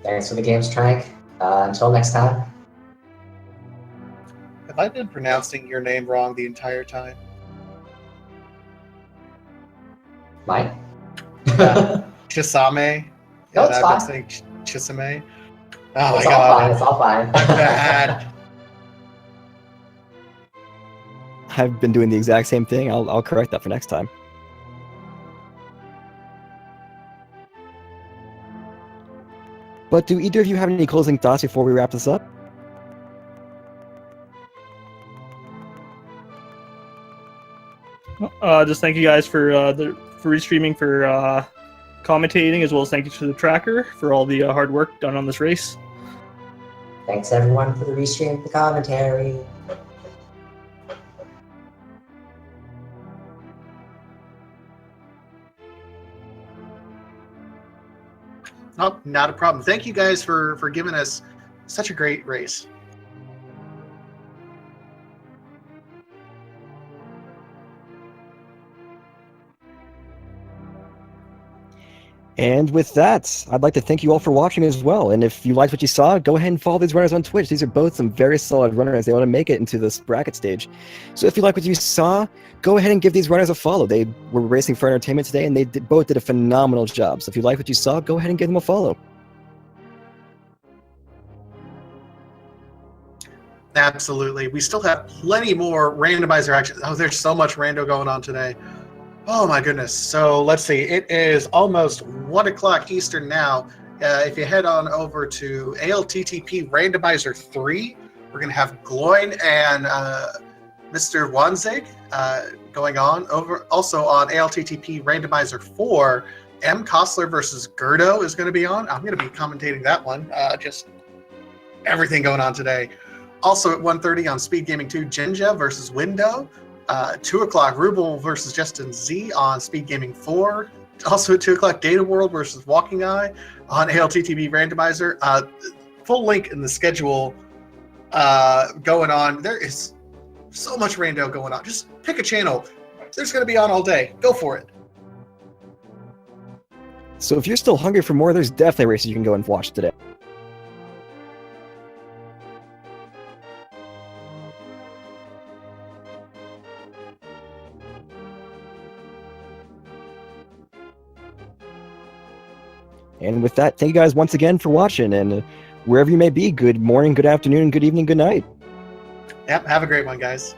Thanks for the games, Tranq. Until next time. Have I been pronouncing your name wrong the entire time? Mike? Chisame? No, And it's I've fine. been saying Chisame? Oh It's my all god. fine. It's all fine. I'm bad. I've been doing the exact same thing. I'll correct that for next time. But do either of you have any closing thoughts before we wrap this up? Just thank you guys for restreaming, for commentating, as well as thank you to the tracker for all the hard work done on this race. Thanks everyone for the restream, the commentary. Oh, not a problem. Thank you guys for giving us such a great race. And with that, I'd like to thank you all for watching as well. And if you liked what you saw, go ahead and follow these runners on Twitch. These are both some very solid runners. They want to make it into this bracket stage. So if you like what you saw, go ahead and give these runners a follow. They were racing for entertainment today, and they both did a phenomenal job. So if you like what you saw, go ahead and give them a follow. Absolutely. We still have plenty more randomizer action. Oh, there's so much rando going on today. Oh my goodness. So let's see. It is almost 1 o'clock Eastern now. If you head on over to ALTTP Randomizer 3, we're going to have Gloin and Mr. Wanzig going on. Also on ALTTP Randomizer 4, M. Kostler versus Gerdo is going to be on. I'm going to be commentating that one. Just everything going on today. Also at 1:30 on Speed Gaming 2, Jinja versus Window. 2 o'clock, Rubel versus Justin Z on Speed Gaming 4. Also at 2 o'clock, Data World versus Walking Eye on ALTTV Randomizer. Full link in the schedule going on. There is so much rando going on. Just pick a channel. There's going to be on all day. Go for it. So if you're still hungry for more, there's definitely races you can go and watch today. And with that, thank you guys once again for watching, and wherever you may be, good morning, good afternoon, good evening, good night. Yep, have a great one, guys.